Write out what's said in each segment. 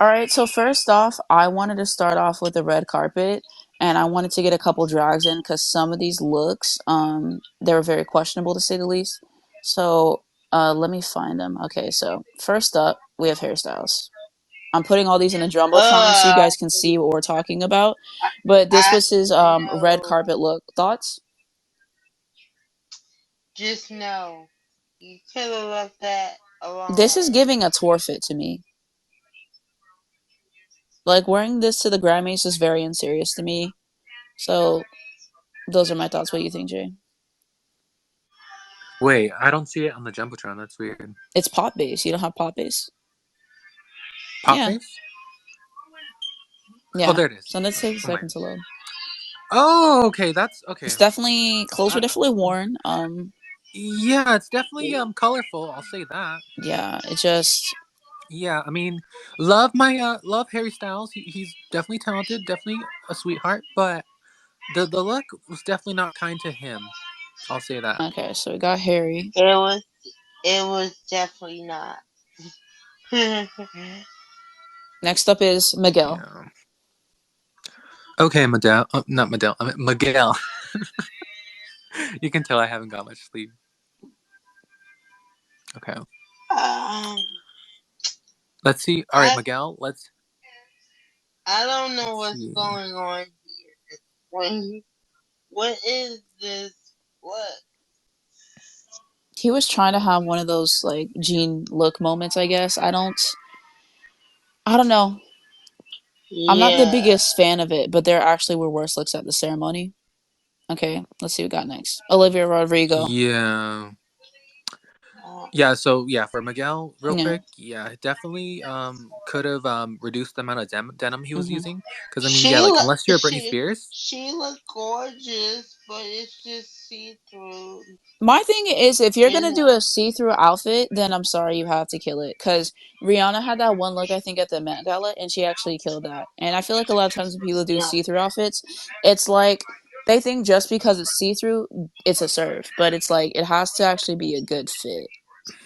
All right, so first off, I wanted to start off with the red carpet, and I wanted to get a couple drags in because some of these looks, they were very questionable to say the least. So, let me find them. Okay, so first up, we have hairstyles. I'm putting all these in a jumbotron so you Uh, guys can see what we're talking about. But this I was his red no, carpet look. Thoughts? just no. You could have left that This is alone. giving a tour fit to me. Like wearing this to the Grammys is very unserious to me. So those are my thoughts. What do you think, Jay? Wait, I don't see it on the jumbotron. That's weird. It's pop bass. You don't have pop bass? Pop Yeah, face? Oh, yeah. there it is. So let's take a Oh my. second to load. Oh, okay. That's okay. It's definitely clothes were I, definitely worn. yeah, it's definitely colorful. I'll say that. Yeah. It just Yeah, I mean, love Harry Styles. He's definitely talented, definitely a sweetheart, but the look was definitely not kind to him. I'll say that. okay. So we got Harry. It was. It was definitely not. Next up is Miguel. Yeah. Okay, Madel. Not Madel. I mean, Miguel. You can tell I haven't got much sleep. Okay. um, Let's see. All right, I Miguel. I don't know Let's what's see. going on here. What is this? What? He was trying to have one of those like Gene look moments. I guess I don't know. I'm not the Yeah. biggest fan of it, but there actually were worse looks at the ceremony. Okay, let's see what we got next. Olivia Rodrigo. Yeah. Uh, Yeah, so yeah, for Miguel, real Yeah. quick, yeah, definitely could have reduced the amount of denim he was hmm using because I mean, yeah, she like look unless you're Britney Spears, she looked gorgeous, but it's just see through. My thing is, if you're gonna And do a see-through outfit, then I'm sorry, you have to kill it. Cause Rihanna had that one look I think at the Met Gala, and she actually killed that. And I feel like a lot of times when people do yeah, see-through outfits, it's like they think just because it's see-through, it's a serve, but it's like it has to actually be a good fit.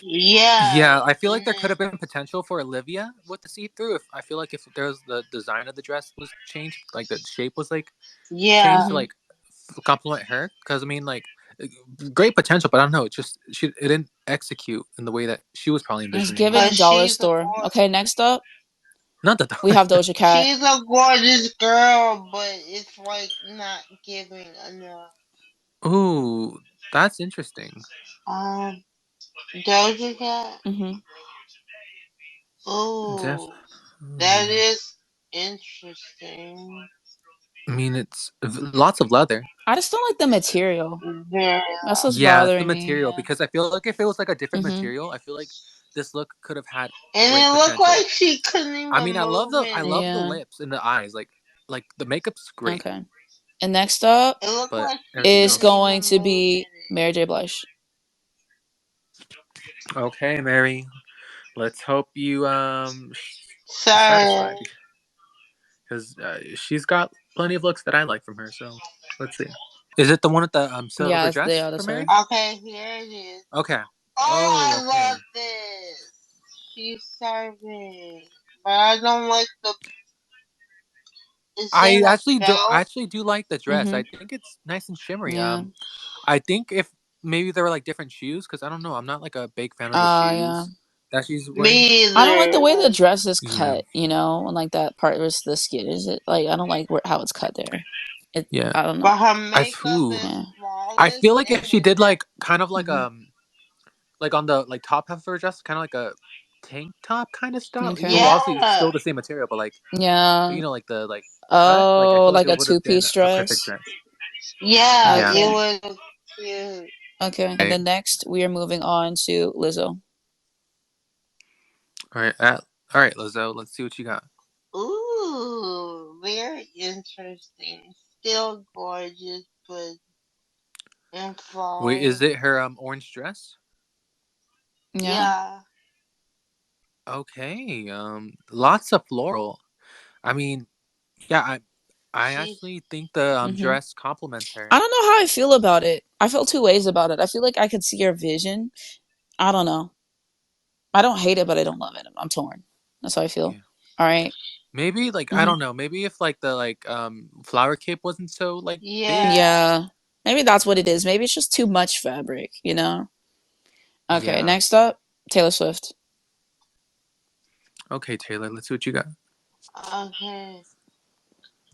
yeah, yeah, I feel like and there could have been potential for Olivia with the see through. If I feel like if there was the design of the dress was changed, like the shape was like changed yeah, to hmm like compliment her, because I mean, like great potential, but I don't know, it didn't execute in the way that she was probably It's envisioning. giving cause dollar store. Okay, next up Not that. we have Doja Cat. she's a gorgeous girl, but it's like not giving enough. Ooh, that's interesting. Um, Doja Cat. hmm Def. Oh, that Hmm. is interesting. I mean, it's lots of leather. I just don't like the material. Very That's what's Yeah, it's the bothering me. material yeah. because I feel like if it was like a different hmm material, I feel like this look could have had And great it looked potential. like she couldn't even I mean, move I in it. love the Yeah. lips and the eyes. Like the makeup's great, Okay. And next up It looked but like she everything is couldn't else. going even to move be in Mary J. Blige. Okay, Mary. Let's hope you it. are Sorry. satisfied because she's got plenty of looks that I like from her. So let's see. Is it the one with the Yeah, silver dress for that's her. Mary? Okay, here it is. Okay. Oh, Oh, I okay. love this. She's serving. But I don't like the. It's in the I belt. actually do like the dress. hmm I think it's nice and shimmery. Yeah. I think if maybe there were like different shoes because I don't know. I'm not like a big fan of the Yeah. shoes that she's wearing. Me I don't like the either. way the dress is Yeah, cut, and like that part was the skin. Is it like I don't like how it's cut there. It yeah. I don't know. But her I makeup ooh. is Yeah. I flawless feel like if and she did like kind of hmm like on the like top half of her dress, kind of like a tank top kind of style. Okay. Well, obviously it's yeah. still the same material, but like Yeah. like the like cut. Like I Oh, feel like like it a would have been two-piece a perfect dress. dress. Yeah, Yeah. it Okay. was cute. Okay. And Right. then next we are moving on to Lizzo. All right. All right, Lizzo. Let's see what you got. Ooh, very interesting. Still gorgeous, but and Wait, flawless. is it her orange dress? Yeah. Yeah. Okay. Lots of floral. I mean, yeah, I She's actually think the hmm dress complements I her. don't know how I feel about it. I feel two ways about it. I feel like I could see her vision. I don't know. I don't hate it, but I don't love it. I'm torn. That's how I feel. Yeah. All right. Maybe like I Mm-hmm. don't know. Maybe if like the flower cape wasn't so like big. Yeah. Yeah. Maybe that's what it is. Maybe it's just too much fabric, you know? Okay, Yeah. next up, Taylor Swift. Okay, Taylor. Let's see what you got. Okay.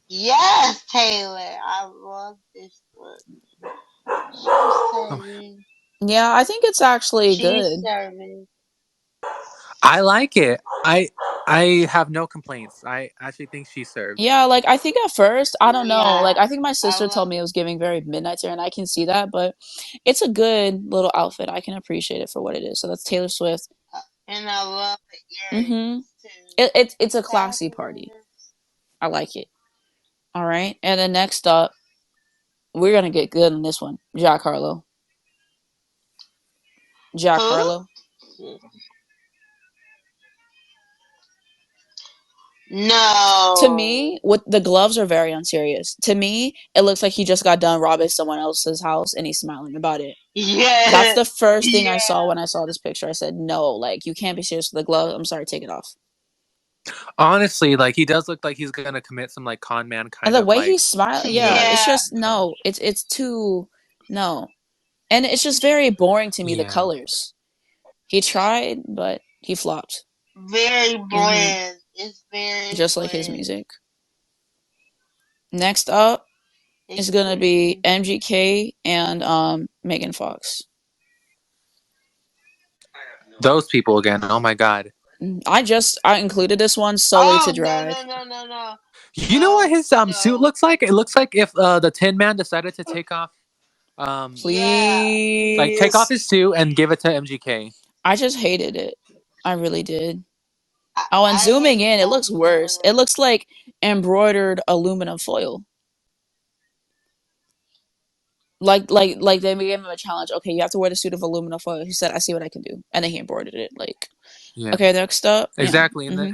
Yes, Taylor. I love this book. She's Oh, serving. Yeah, I think it's actually She's good. serving. I like it. I have no complaints. I actually think she served. Yeah, like I think at first, I don't know. Like Yeah. I think my I sister told love me it was giving very midnight and I can see that, but it's a good little outfit. I can appreciate it for what it is. So that's Taylor Swift. and I love the Mm-hmm. earrings too. It's a classy party. Fabulous. I like it. All right. And then next up, we're gonna get good on this one. Jack Harlow. Jack Who? Harlow. To No. me, what the gloves are very unserious. To me, it looks like he just got done robbing someone else's house and he's smiling about it. That's Yeah. the first thing I saw Yeah. when I saw this picture. I said, no, like you can't be serious with the glove. I'm sorry, take it off. Honestly, like he does look like he's gonna commit some like con man And kind the of way like he smiled, yeah, it's Yeah. just no, it's too no. And it's just very boring to me, the yeah. colors. He tried, but he flopped. Very Hmm. bland. It's very Just like his bland. music. Next up is gonna be Extremely. MGK and Megan Fox. Those people again. Oh my god. I included this one solely to Oh no drag. no no no no You know what no his suit no. looks like? It looks like if the Tin Man decided to take off Yeah. like take off Please. his suit and give it to MGK. I just hated it. I really did. I, Oh, and I zooming like in, it both looks of their worse. It looks. looks like embroidered aluminum foil. Like they gave him a challenge. Okay, you have to wear the suit of aluminum foil. He said, "I see what I can do," and then he embroidered it. Like, Yeah. okay, next up, yeah, Exactly. And then hmm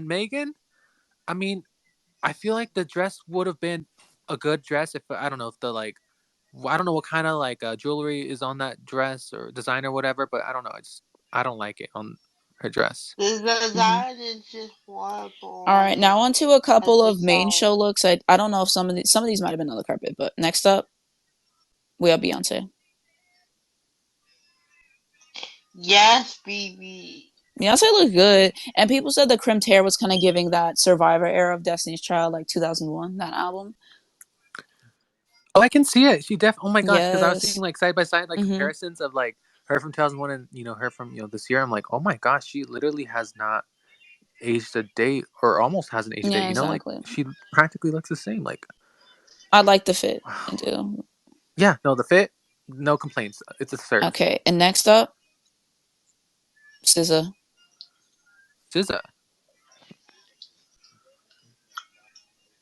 Megan, I mean, I feel like the dress would have been a good dress if I don't know if the like I don't know what kind of like jewelry is on that dress or design or whatever, but I don't know. I don't like it on her dress. The hmm design is just horrible All on right, now it on to a as couple a of main show song. looks. I don't know if some of these might have been on the carpet, but next up, we have Beyonce. Yes, BB. Beyonce looked good, and people said the crimped hair was kind of giving that Survivor era of Destiny's Child, like 2001, that album. Oh, I can see it. Oh my gosh, because I was seeing Yes. like side by side like hmm comparisons of like her from 2001 and her from this year. I'm like, oh my gosh, she literally has not aged a day or almost hasn't aged a day. Yeah, You know, like exactly. she practically looks the same. Like, I like the fit. I wow. do. Yeah, no, the fit, no complaints. It's a serve. Okay, and next up, SZA. SZA.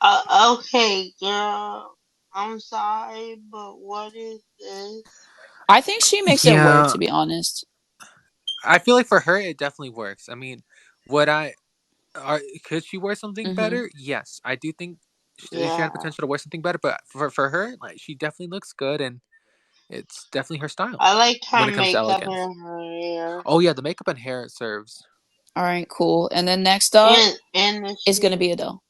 Okay, girl. I'm sorry, but what is this? I think she makes it work, Yeah, to be honest. I feel like for her it definitely works. I mean, would I? Could she wear something hmm better? Yes, I do think she Yeah. had potential to wear something better. But for her, like she definitely looks good, and it's definitely her style I like when her it comes to makeup elegance. and her hair. Oh yeah, the makeup and hair serves. All right, cool. And then next up And the is gonna be shoes. Adele.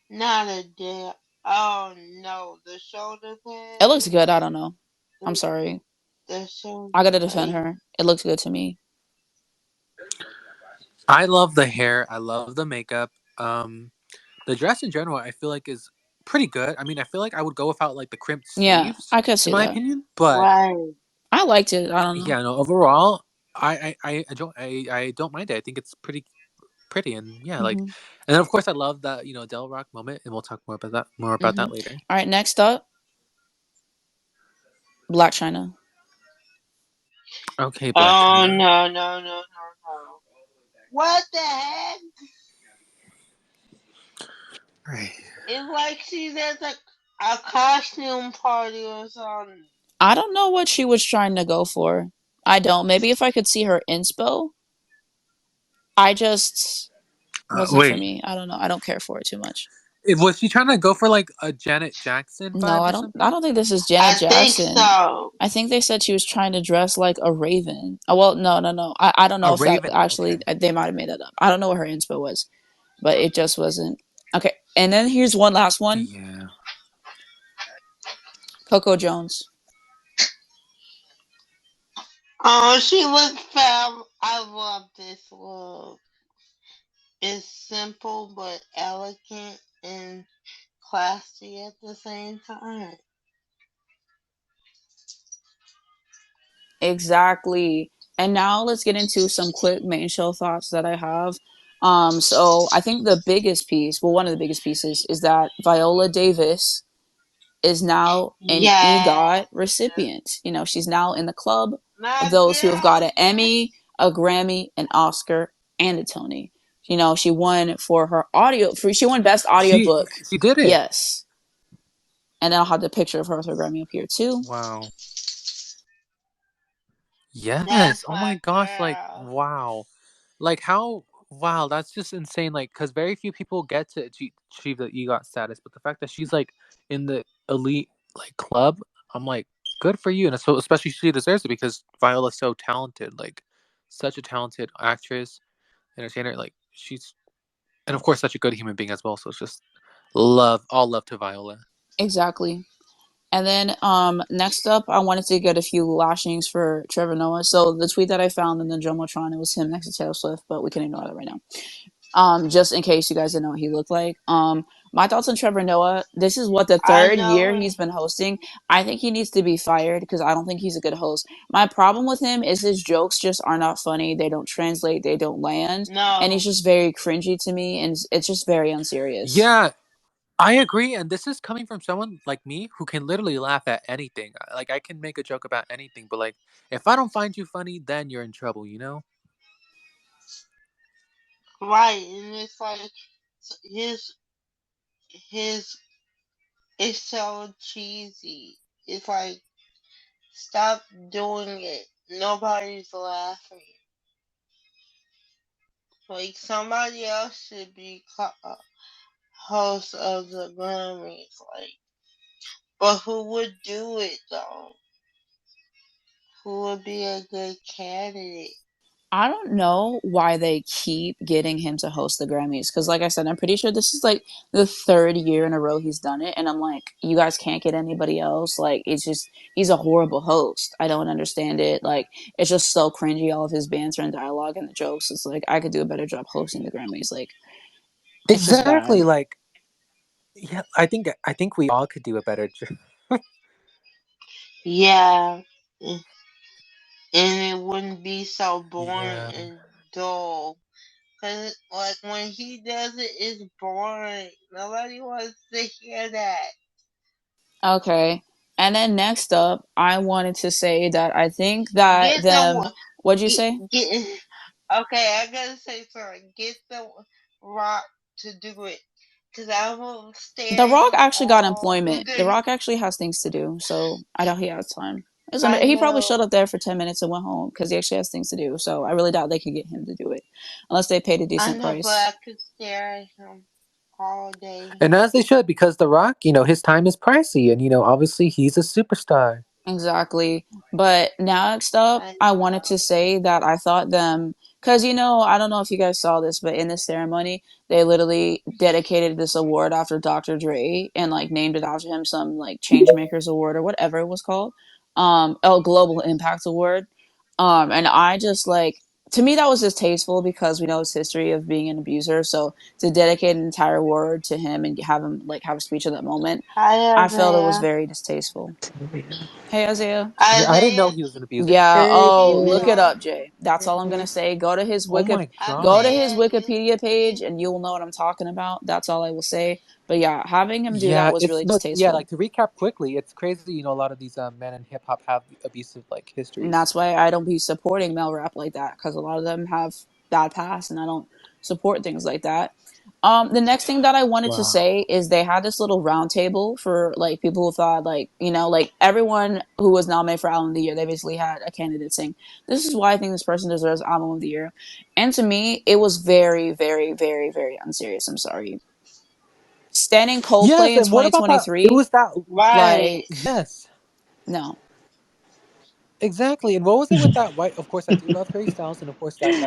Not a damn. Oh no, the shoulder It looks good. I pads. don't know. I'm sorry. The shoulder. I gotta defend her. It looks good to me. I love the hair. I love the makeup. The dress in general, I feel like is pretty good. I mean, I feel like I would go without like the crimped Yeah, sleeves, I could in see my that. opinion. But Right. I liked it. I don't know. yeah, no, overall, I don't mind it. I think it's pretty and yeah, like, hmm and then of course I love that Del Rock moment, and we'll talk more about hmm that later. All right, next up, Black China. Okay, Black Oh China. no no no no no. What the heck? Right. It's like she's at a costume party or something. I don't know what she was trying to go for. I don't. Maybe if I could see her inspo, I just wasn't for Wait. me. I don't know. I don't care for it too much. Was she trying to go for like a Janet Jackson No, vibe I or don't. I something? don't think this is Janet I think Jackson. so. I think they said she was trying to dress like a raven. Oh, well, no, no, no. I don't know A if that Raven. actually Okay. they might have made that up. I don't know what her inspo was, but it just wasn't. Okay, and then here's one last one. Yeah. Coco Jones. Oh, she looks fab. I love this look. It's simple but elegant and classy at the same time. Exactly. And now let's get into some quick main show thoughts that I have. So I think the biggest piece, well, one of the biggest pieces, is that Viola Davis is now an Yes. EGOT recipient. You know, she's now in the club of My those who have got girl, an yes. Emmy, a Grammy, an Oscar, and a Tony. You know, she won for her audio. She won Best She Audiobook. she did it. Yes, and then I'll have the picture of her with her Grammy up here too. Wow. Yes. That's Oh my my gosh. Like girl. wow. Like how wow. That's just insane. Like because very few people get to achieve the EGOT status, but the fact that she's like in the elite like club, I'm like good for you. And so especially she deserves it because Viola's so talented. Like such a talented actress, entertainer. Like she's and of course such a good human being as well. So it's just all love to Viola. Exactly. And then next up, I wanted to get a few lashings for Trevor Noah. So the tweet that I found in the Jumbotron, it was him next to Taylor Swift, but we can ignore that right now. Just in case you guys didn't know what he looked like. My thoughts on Trevor Noah. This is what the I third know year he's it. been hosting. I think he needs to be fired because I don't think he's a good host. My problem with him is his jokes just are not funny. They don't translate. They don't land, and he's No. just very cringy to me, and it's just very unserious. Yeah, I agree, and this is coming from someone like me who can literally laugh at anything. Like I can make a joke about anything, but like if I don't find you funny, then you're in trouble, you know? Right. And it's like his his it's so cheesy. It's like stop doing it. Nobody's laughing. Like somebody else should be host of the Grammys. Like, but who would do it though? Who would be a good candidate? I don't know why they keep getting him to host the Grammys because, like I said, I'm pretty sure this is like the third year in a row he's done it, and I'm like, you guys can't get anybody else. Like, it's just he's a horrible host. I don't understand it. Like, it's just so cringy. All of his banter and dialogue and the jokes. It's like I could do a better job hosting the Grammys. Like, it's just Exactly. bad. Like yeah, I think we all could do a better job. Yeah, and it wouldn't be so boring Yeah. and dull. Cause like when he does it, it's boring. Nobody wants to hear that. Okay, and then next up, I wanted to say that I think that Get them. the What'd you get say? get. Okay, I gotta say sorry. Get the Rock to do it, cause I will stare The at Rock him actually got all employment. The day. Rock actually has things to do, so I doubt he has time. I He probably showed know. up there for 10 minutes and went home because he actually has things to do. So I really doubt they could get him to do it, unless they paid a I decent know, but I price. could stare at him all day. And as they should, because The Rock, his time is pricey, and obviously he's a superstar. Exactly. But next up, I I wanted to know. say that I thought them, because I don't know if you guys saw this, but in this ceremony, they literally dedicated this award after Dr. Dre and like named it after him, some like Changemakers Award or whatever it was called, Global Impact Award. And I just like, to me, that was distasteful because we know his history of being an abuser. So to dedicate an entire award to him and have him like have a speech at that moment, Hi, I felt it was Isaiah. very distasteful. Hey, Isaiah. Yeah, I didn't know Isaiah, he was an abuser. Yeah. Hey, Oh, get look the it Jules. up, Jay. That's all I'm gonna say. Oh my Go to gosh. his Isaiah Wikipedia get page, and you will know what I'm talking about. That's all I will say. But yeah, having him do that Yeah, was it's really no, yeah. distasteful. Like to recap quickly, it's crazy. A lot of these men in hip hop have abusive like And histories. that's why I don't be supporting male rap like that because a lot of them have bad past, and I don't support things like that. The next thing that I wanted to Wow. say is they had this little round table for like people who thought like like everyone who was nominated for album of the year. They basically had a candidate saying, "This is why I think this person deserves album of the year," and to me, it was very, very, very, very unserious. I'm sorry. Standing Coldplay Yes, in and what about that? It 2023, was that. Right. like, Yes, no. exactly. And what was it with that white? Of course, I do love Harry Styles, and of course that's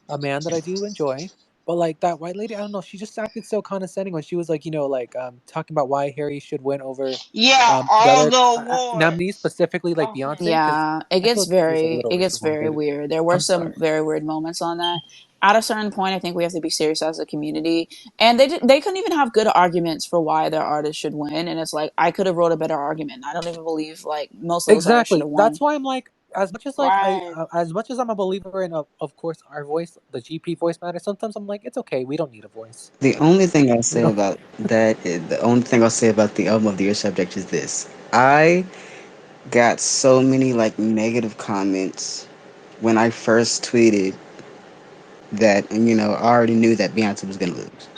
a man that I do enjoy. But like that white lady, I don't know. She just acted so condescending when she was like, like talking about why Harry should win over Yeah, the all other the nominees, awards. specifically like Okay. Beyonce, because Yeah, I feel like it was a little it gets very disrespected. weird. There were I'm some sorry. very weird moments on that. At a certain point, I think we have to be serious as a community. And they couldn't even have good arguments for why their artist should win. And it's like I could have wrote a better argument. I don't even believe like most of those artists should Exactly. have won. That's why I'm like, as much as like Right. as much as I'm a believer in, of course, our voice, the GP voice matters. Sometimes I'm like, it's okay. We don't need a voice. The only thing I'll We say don't. about that is the only thing I'll say about the album of the year subject is this. I got so many like negative comments when I first tweeted that, and I already knew that Beyonce was gonna lose.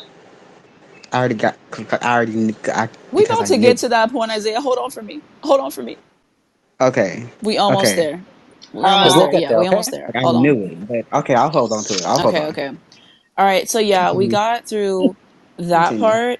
I already knew, We because about I to knew. get to that point, Isaiah. Hold on for me. Hold on for me. Okay, We almost okay, there. We're almost Yeah, we'll there. Um. get Yeah, there. we Okay. almost there. like I Hold on. knew it, but okay, I'll hold on to it. I'll hold Okay, on. okay. All right, so yeah, we Continue. got through that Continue. part.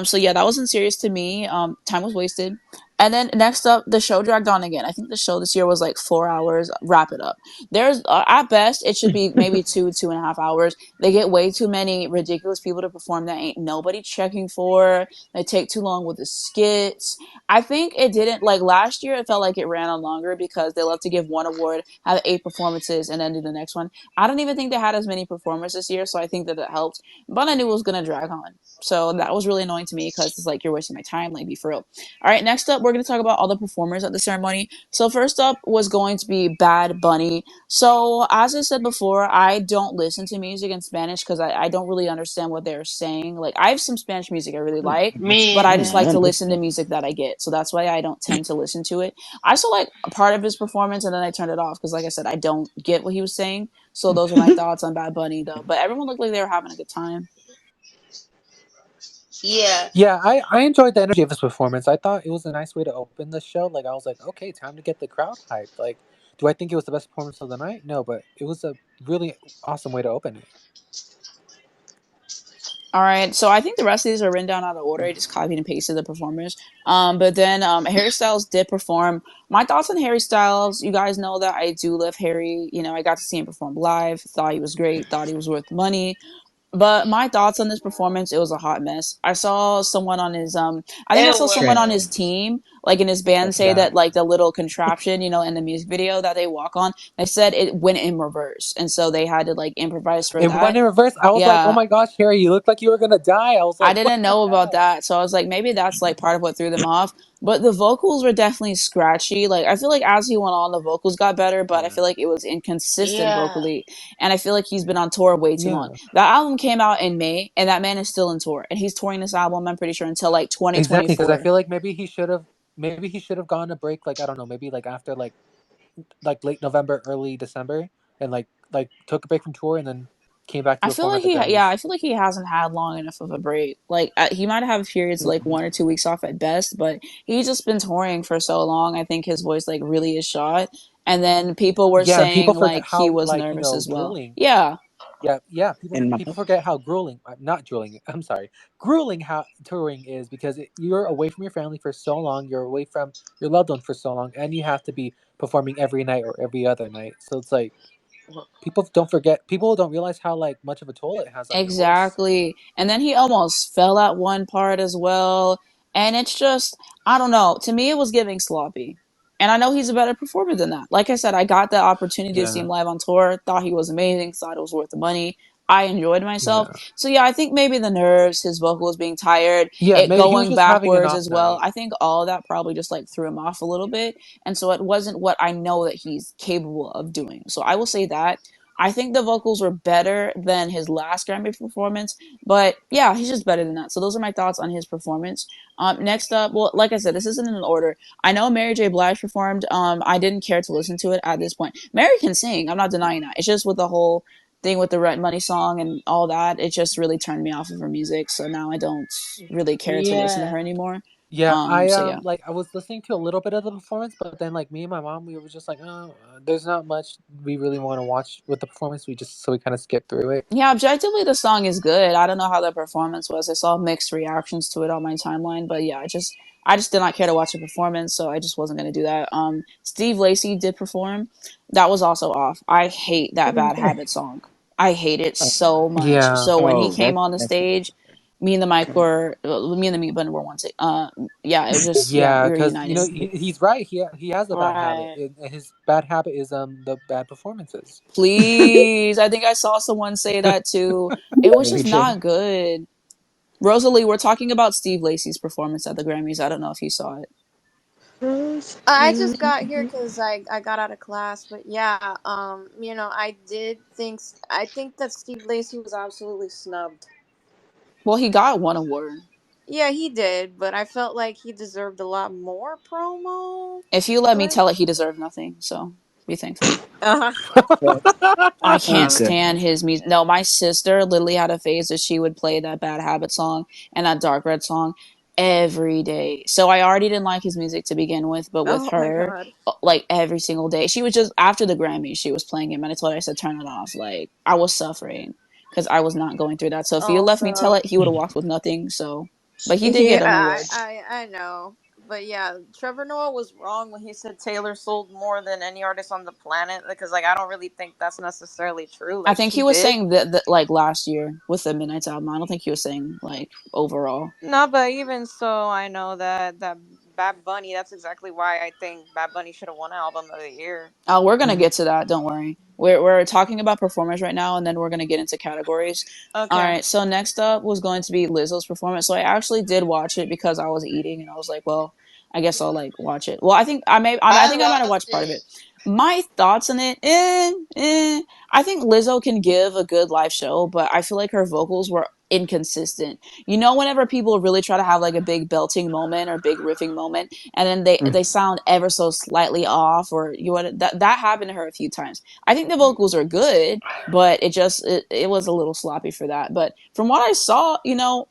So yeah, that wasn't serious to me. Time was wasted. And then next up, the show dragged on again. I think the show this year was like 4 hours. Wrap it up. There's at best it should be maybe 2.5 hours. They get way too many ridiculous people to perform that ain't nobody checking for. They take too long with the skits. I think it didn't like last year. It felt like it ran on longer because they love to give one award, have 8 performances, and then do the next one. I don't even think they had as many performers this year, so I think that helped. But I knew it was gonna drag on, so that was really annoying to me because it's like you're wasting my time. Like, be for real. All right, next up, we're gonna talk about all the performers at the ceremony. So first up was going to be Bad Bunny. So as I said before, I don't listen to music in Spanish because I don't really understand what they're saying. Like, I have some Spanish music I really like, but Me I just like either. to listen to music that I get. So that's why I don't tend to listen to it. I saw like a part of his performance and then I turned it off because, like I said, I don't get what he was saying. So those are my thoughts on Bad Bunny, though. But everyone looked like they were having a good time. Yeah. Yeah, I enjoyed the energy of his performance. I thought it was a nice way to open the show. Like I was like, okay, time to get the crowd hyped. Like, do I think it was the best performance of the night? No, but it was a really awesome way to open it. All right, so I think the rest of these are written down out of order. I just copied and pasted the performers. But then Harry Styles did perform. My thoughts on Harry Styles, you guys know that I do love Harry. You know, I got to see him perform live. Thought he was great. Thought he was worth the money. But my thoughts on this performance, it was a hot mess. I saw someone on his I think I It saw someone on Trash. his was. team, like in his band, say Yeah. that like the little contraption, in the music video that they walk on, they said it went in reverse, and so they had to like improvise for It went that. in reverse. I was like, oh Yeah, my gosh, Harry, you looked like you were gonna die. I was I like, what didn't the know about hell? that, so I was like, maybe that's like part of what threw them off. But the vocals were definitely scratchy. Like I feel like as he went on, the vocals got better, but I Yeah. feel like it was inconsistent Yeah. vocally, and I feel like he's been on tour way too long. Yeah. That album came out in May, and that man is still in tour, and he's touring this album. I'm pretty sure until like Exactly, because I 2024. feel like maybe he should have gone a break, like I don't know, maybe like after like late November, early December, and like took a break from tour and then came back to I feel perform like at the yeah, Grammys. I feel like he hasn't had long enough of a break. Like he might have periods like Mhm. 1 or 2 weeks off at best, but he's just been touring for so long. I think his voice like really is shot. And then people were Yeah, and people saying forget like he how was like nervous as well. grueling. Yeah, Yeah, yeah. People And my people forget how grueling, not grueling. I'm sorry, grueling how touring is because you're away from your family for so long. You're away from your loved one for so long, and you have to be performing every night or every other night. So it's like people don't forget. People don't realize how like much of a toll it has on your voice. exactly. And then he almost fell at one part as well. And it's just, I don't know. To me, it was giving sloppy. And I know he's a better performer than that. Like I said, I got the opportunity to see Yeah, him live on tour, thought he was amazing, thought it was worth the money. I enjoyed myself. yeah, So yeah, I think maybe the nerves, his vocals being tired, yeah. it Maybe he was going just having an backwards off as well. night. I think all of that probably just like threw him off a little bit. And so it wasn't what I know that he's capable of doing. So I will say that. I think the vocals were better than his last Grammy performance, but yeah, he's just better than that. So those are my thoughts on his performance. Next up, well, like I said, this isn't in an order. I know Mary J. Blige performed. I didn't care to listen to it at this point. Mary can sing. I'm not denying that. It's just with the whole thing with the Rent Money song and all that, it just really turned me off of her music. So now I don't really care to listen to Yeah. her anymore. Yeah, So yeah. like I was listening to a little bit of the performance, but then like me and my mom, we were just like, oh, there's not much we really want to watch with the performance. We kind of skipped through it. Yeah, objectively the song is good. I don't know how the performance was. I saw mixed reactions to it on my timeline, but yeah, I just did not care to watch the performance, so I just wasn't gonna do that. Steve Lacy did perform. That was also off. I hate that Bad Habit song. I hate it Oh, so much. Yeah, So when he oh, came on the that's stage, me and the mute button were one. Yeah, it was just yeah, yeah, we were because you know united. he's right. He has a bad habit, Right. and his bad habit is the bad performances. Please, I think I saw someone say that too. It was really just true. not good. Rosalie, we're talking about Steve Lacy's performance at the Grammys. I don't know if you saw it. I just got here because I got out of class, but yeah, I think that Steve Lacy was absolutely snubbed. Well, he got one award. Yeah, he did, but I felt like he deserved a lot more promo. If you let me But tell it, he deserved nothing. So be thankful. uh I Oh can't stand goodness. his music. No, my sister literally had a phase that she would play that Bad Habit song and that Dark Red song every day. So I already didn't like his music to begin with, but with oh my her, god. like every single day, she was just after the Grammys, she was playing him, and I told her, I said, turn it off. Like I was suffering because I was not going through that. So if he had left me tell Also, it, he would have walked with nothing. So, but he did yeah, get an award. I know. But yeah, Trevor Noah was wrong when he said Taylor sold more than any artist on the planet because like I don't really think that's necessarily true. I Like think he she was did. saying that like last year with the Midnight's album. I don't think he was saying like overall. No, but even so, I know that Bad Bunny. That's exactly why I think Bad Bunny should have won Album of the Year. Oh, we're gonna Mhm. get to that. Don't worry. We're talking about performers right now, and then we're gonna get into categories. All Okay. right. So next up was going to be Lizzo's performance. So I actually did watch it because I was eating, and I was like, well, I guess I'll like watch it. Well, I I think I might have loved watched part of it. it. My thoughts on it, I think Lizzo can give a good live show, but I feel like her vocals were inconsistent. You know, whenever people really try to have like a big belting moment or big riffing moment, and then they sound ever so slightly off, or you want that happened to her a few times. I think the vocals are good, but it was a little sloppy for that. But from what I saw,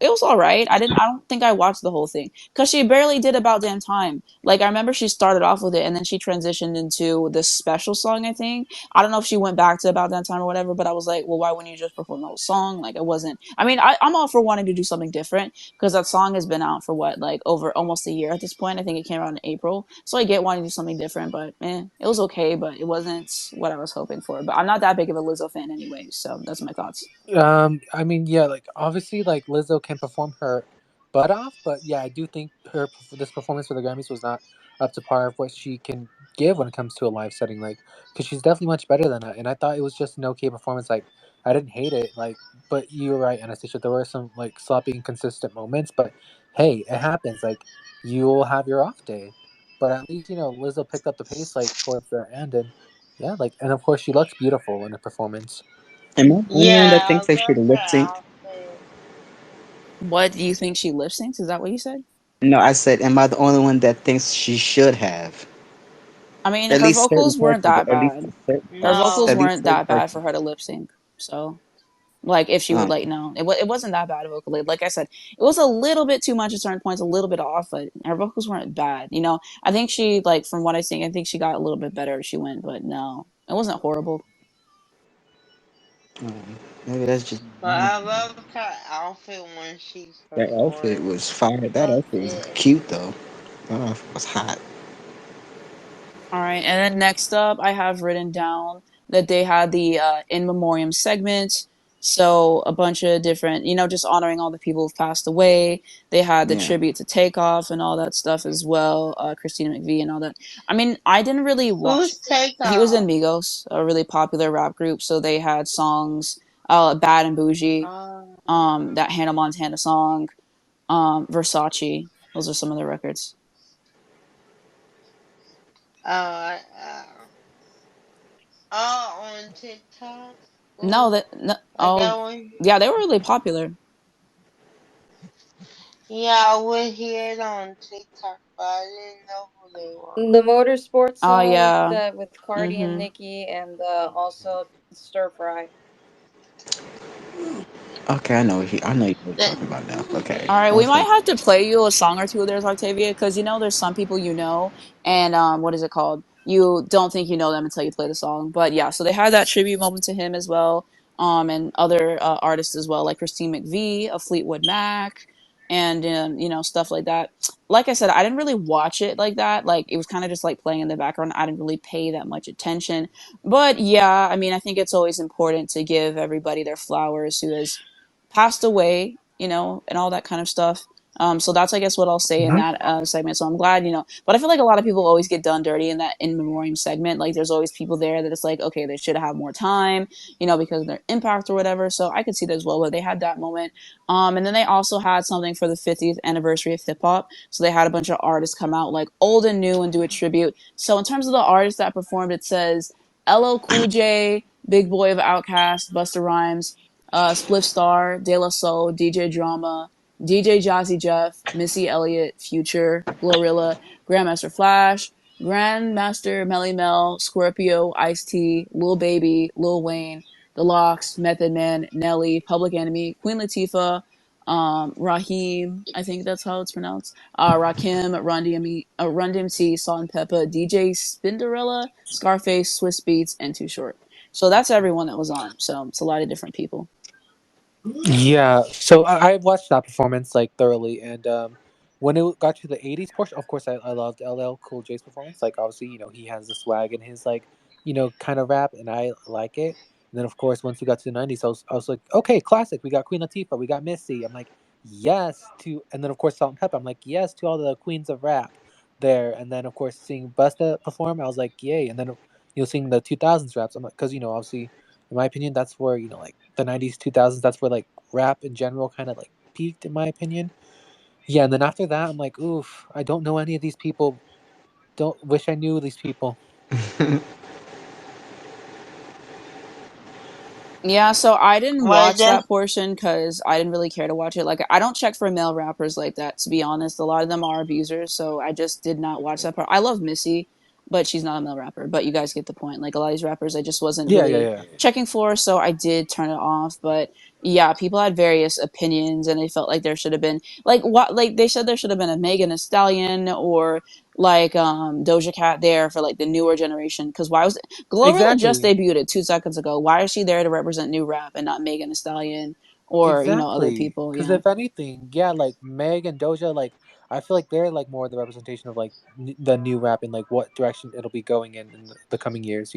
it was all right. I don't think I watched the whole thing because she barely did About Damn Time. Like I remember she started off with it and then she transitioned into this special song. I think I don't know if she went back to About That Time or whatever, but I was like, well, why wouldn't you just perform the whole song? Like it wasn't. I mean, I'm all for wanting to do something different because that song has been out for what, like over almost a year at this point. I think it came out in April, so I get wanting to do something different. But it was okay, but it wasn't what I was hoping for. But I'm not that big of a Lizzo fan anyway, so that's my thoughts. I mean, yeah, like obviously, like Lizzo can perform her butt off, but yeah, I do think this performance for the Grammys was not up to par of what she can give when it comes to a live setting. Like, because she's definitely much better than that, and I thought it was just an okay performance. Like, I didn't hate it. Like, but you're right, Anastasia. There were some like sloppy, inconsistent moments, but hey, it happens. Like, you'll have your off day, but at least Lizzo picked up the pace like towards the end, and yeah, like, and of course she looks beautiful in the performance. Am I the only one that Yeah, I thinks they should love have her lip synced? outfit. What do you think she lip syncs? Is that what you said? No, I said, am I the only one that thinks she should have? I mean, At her least certain vocals parts weren't of it. that bad. Her vocals At No. least weren't certain that parts bad of for her to lip sync. So like if she would it. like no it wasn't that bad vocally. Like I said, it was a little bit too much at certain points, a little bit off, but her vocals weren't bad. I think she, like, from what I think, I think she got a little bit better as she went, but no, it wasn't horrible. Maybe that's just But I loved her outfit when she that outfit performed. was fire. That Loved outfit was it. cute though. That outfit was hot. All right, and then next up, I have written down that they had the in memoriam segment. So a bunch of different, just honoring all the people who've passed away. They had the Yeah. tribute to Takeoff and all that stuff as well. Christina McVie and all that. I mean, I didn't really watch. Who's He was in Takeoff? Migos, a really popular rap group. So they had songs, "Bad and Bougie," Um, that Hannah Montana song, "Versace." Those are some of their records. uh, on TikTok. No, Ooh, no, I oh, got one. yeah, they were really popular. Yeah, I would hear it on TikTok, but I didn't know who they were. The motorsport Oh song yeah. that with Cardi and Mhm. Nicki and also Stir Fry. Okay, I know what you're That talking about now. Okay, All right, I we was might like, have to play you a song or two of theirs, Octavia, because there's some people and what is it called? You don't think you know them until you play the song. But yeah, so they had that tribute moment to him as well, and other artists as well, like Christine McVie of Fleetwood Mac, and stuff like that. Like I said, I didn't really watch it like that. Like it was kind of just like playing in the background. I didn't really pay that much attention. But yeah, I mean, I think it's always important to give everybody their flowers who has passed away, and all that kind of stuff. So that's, I guess, what I'll say in Hmm. that segment. So I'm glad, but I feel like a lot of people always get done dirty in that in memoriam segment. Like there's always people there that it's like, okay, they should have more time, because of their impact or whatever. So I could see that as well, but they had that moment. And then they also had something for the 50th anniversary of hip hop. So they had a bunch of artists come out, like old and new, and do a tribute. So in terms of the artists that performed, it says LL Cool J, Big Boy of Outkast, Busta Rhymes, Spliff Star, De La Soul, DJ Drama, DJ Jazzy Jeff, Missy Elliott, Future, Glorilla, Grandmaster Flash, Grandmaster Melly Mel, Scorpio, Ice T, Lil Baby, Lil Wayne, The Lox, Method Man, Nelly, Public Enemy, Queen Latifah, Raheem, I think that's how it's pronounced, Rakim, Run DMC, Salt and Peppa, DJ Spinderella, Scarface, Swiss Beats, and Too Short. So that's everyone that was on. So it's a lot of different people. Yeah, so I watched that performance like thoroughly, and when it got to the '80s portion, of course, I loved LL Cool J's performance. Like, obviously, he has the swag in his like, kind of rap, and I like it. And then, of course, once we got to the '90s, I was like, okay, classic. We got Queen Latifah, we got Missy. I'm like, yes to, and then of course Salt and Pepper. I'm like, yes to all the queens of rap there. And then of course seeing Busta perform, I was like, yay. And then seeing the 2000s raps, I'm like, because obviously in my opinion, that's where like the '90s, 2000s. That's where like rap in general kind of like peaked, in my opinion. Yeah, and then after that, I'm like, oof, I don't know any of these people. Don't wish I knew these people. Yeah, so I didn't well watch that's that portion because I didn't really care to watch it. Like, I don't check for male rappers like that, to be honest. A lot of them are abusers, so I just did not watch that part. I love Missy, but she's not a male rapper. But you guys get the point. Like, a lot of these rappers, I just wasn't Yeah, yeah, really yeah. checking for, so I did turn it off. But yeah, people had various opinions, and they felt like there should have been like what like they said there should have been a Megan Thee Stallion or like Doja Cat there for like the newer generation. Because why was Glorilla just Exactly. debuted 2 seconds ago. Why is she there to represent new rap and not Megan Thee Stallion or other Exactly. people? Because Yeah. if anything, yeah, like Meg and Doja, like I feel like they're like more the representation of like the new rap and like what direction it'll be going in the coming years.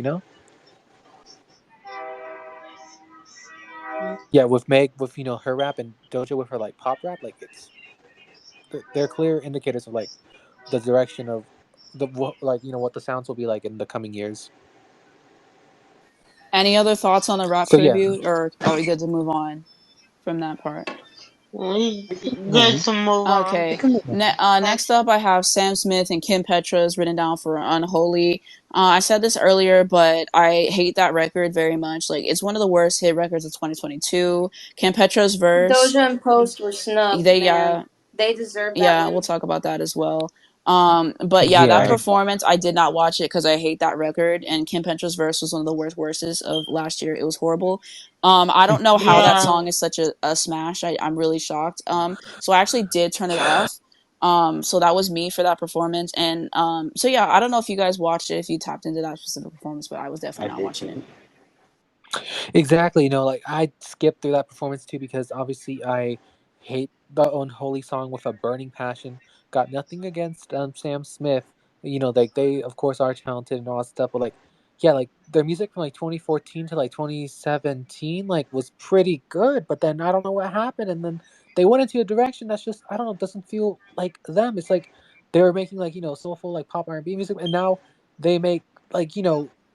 Yeah, with Meg with her rap and Doja with her like pop rap, like they're clear indicators of like the direction of like what the sounds will be like in the coming years. Any other thoughts on the rap So yeah, tribute, or are we good to move on from that part? we no, good to move on. we Okay. can move on. Next up, I have Sam Smith and Kim Petras written down for Unholy. I said this earlier, but I hate that record very much. Like, it's one of the worst hit records of 2022. Kim Petras' verse, Doja and Post were snubbed, they man. They deserve that yeah, we'll win. talk about that as well. But yeah, that Yeah, performance, I did not watch it because I hate that record. And Kim Pentra's verse was one of the worstest of last year. It was horrible. I don't know how that Yeah. song is such a smash. I'm really shocked. So I actually did turn it off. So that was me for that performance. And so yeah, I don't know if you guys watched it, if you tapped into that specific performance, but I was I definitely not did watching it. too. exactly. Like I skipped through that performance too because obviously I hate the Unholy song with a burning passion. Got nothing against Sam Smith. Like they of course are talented and all that stuff, but like yeah, like their music from like 2014 to like 2017 like was pretty good, but then I don't know what happened, and then they went into a direction that's just I don't know, doesn't feel like them. It's like they were making like soulful like pop R&B music, and now they make like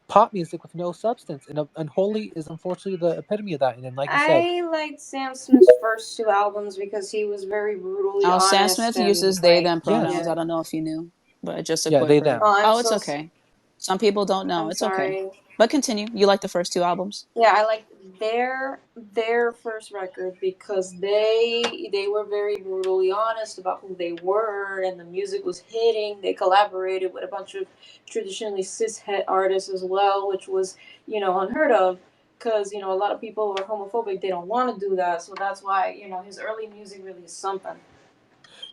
pop music with no substance, and Unholy is unfortunately the epitome of that. And then, like you said, I liked Sam Smith's first two albums because he was very brutally Sam honest Smith and uses they like, them pronouns. yes, I yeah. don't know if you knew, but just a yeah, quick they break. them. Oh, I'm Oh, it's so okay. Some people don't know. I'm It's okay. sorry. But continue. You like the first 2 albums? Yeah, I liked their first record because they were very brutally honest about who they were and the music was hitting. They collaborated with a bunch of traditionally cis het artists as well, which was unheard of because a lot of people are homophobic. They don't want to do that, so that's why his early music really is something.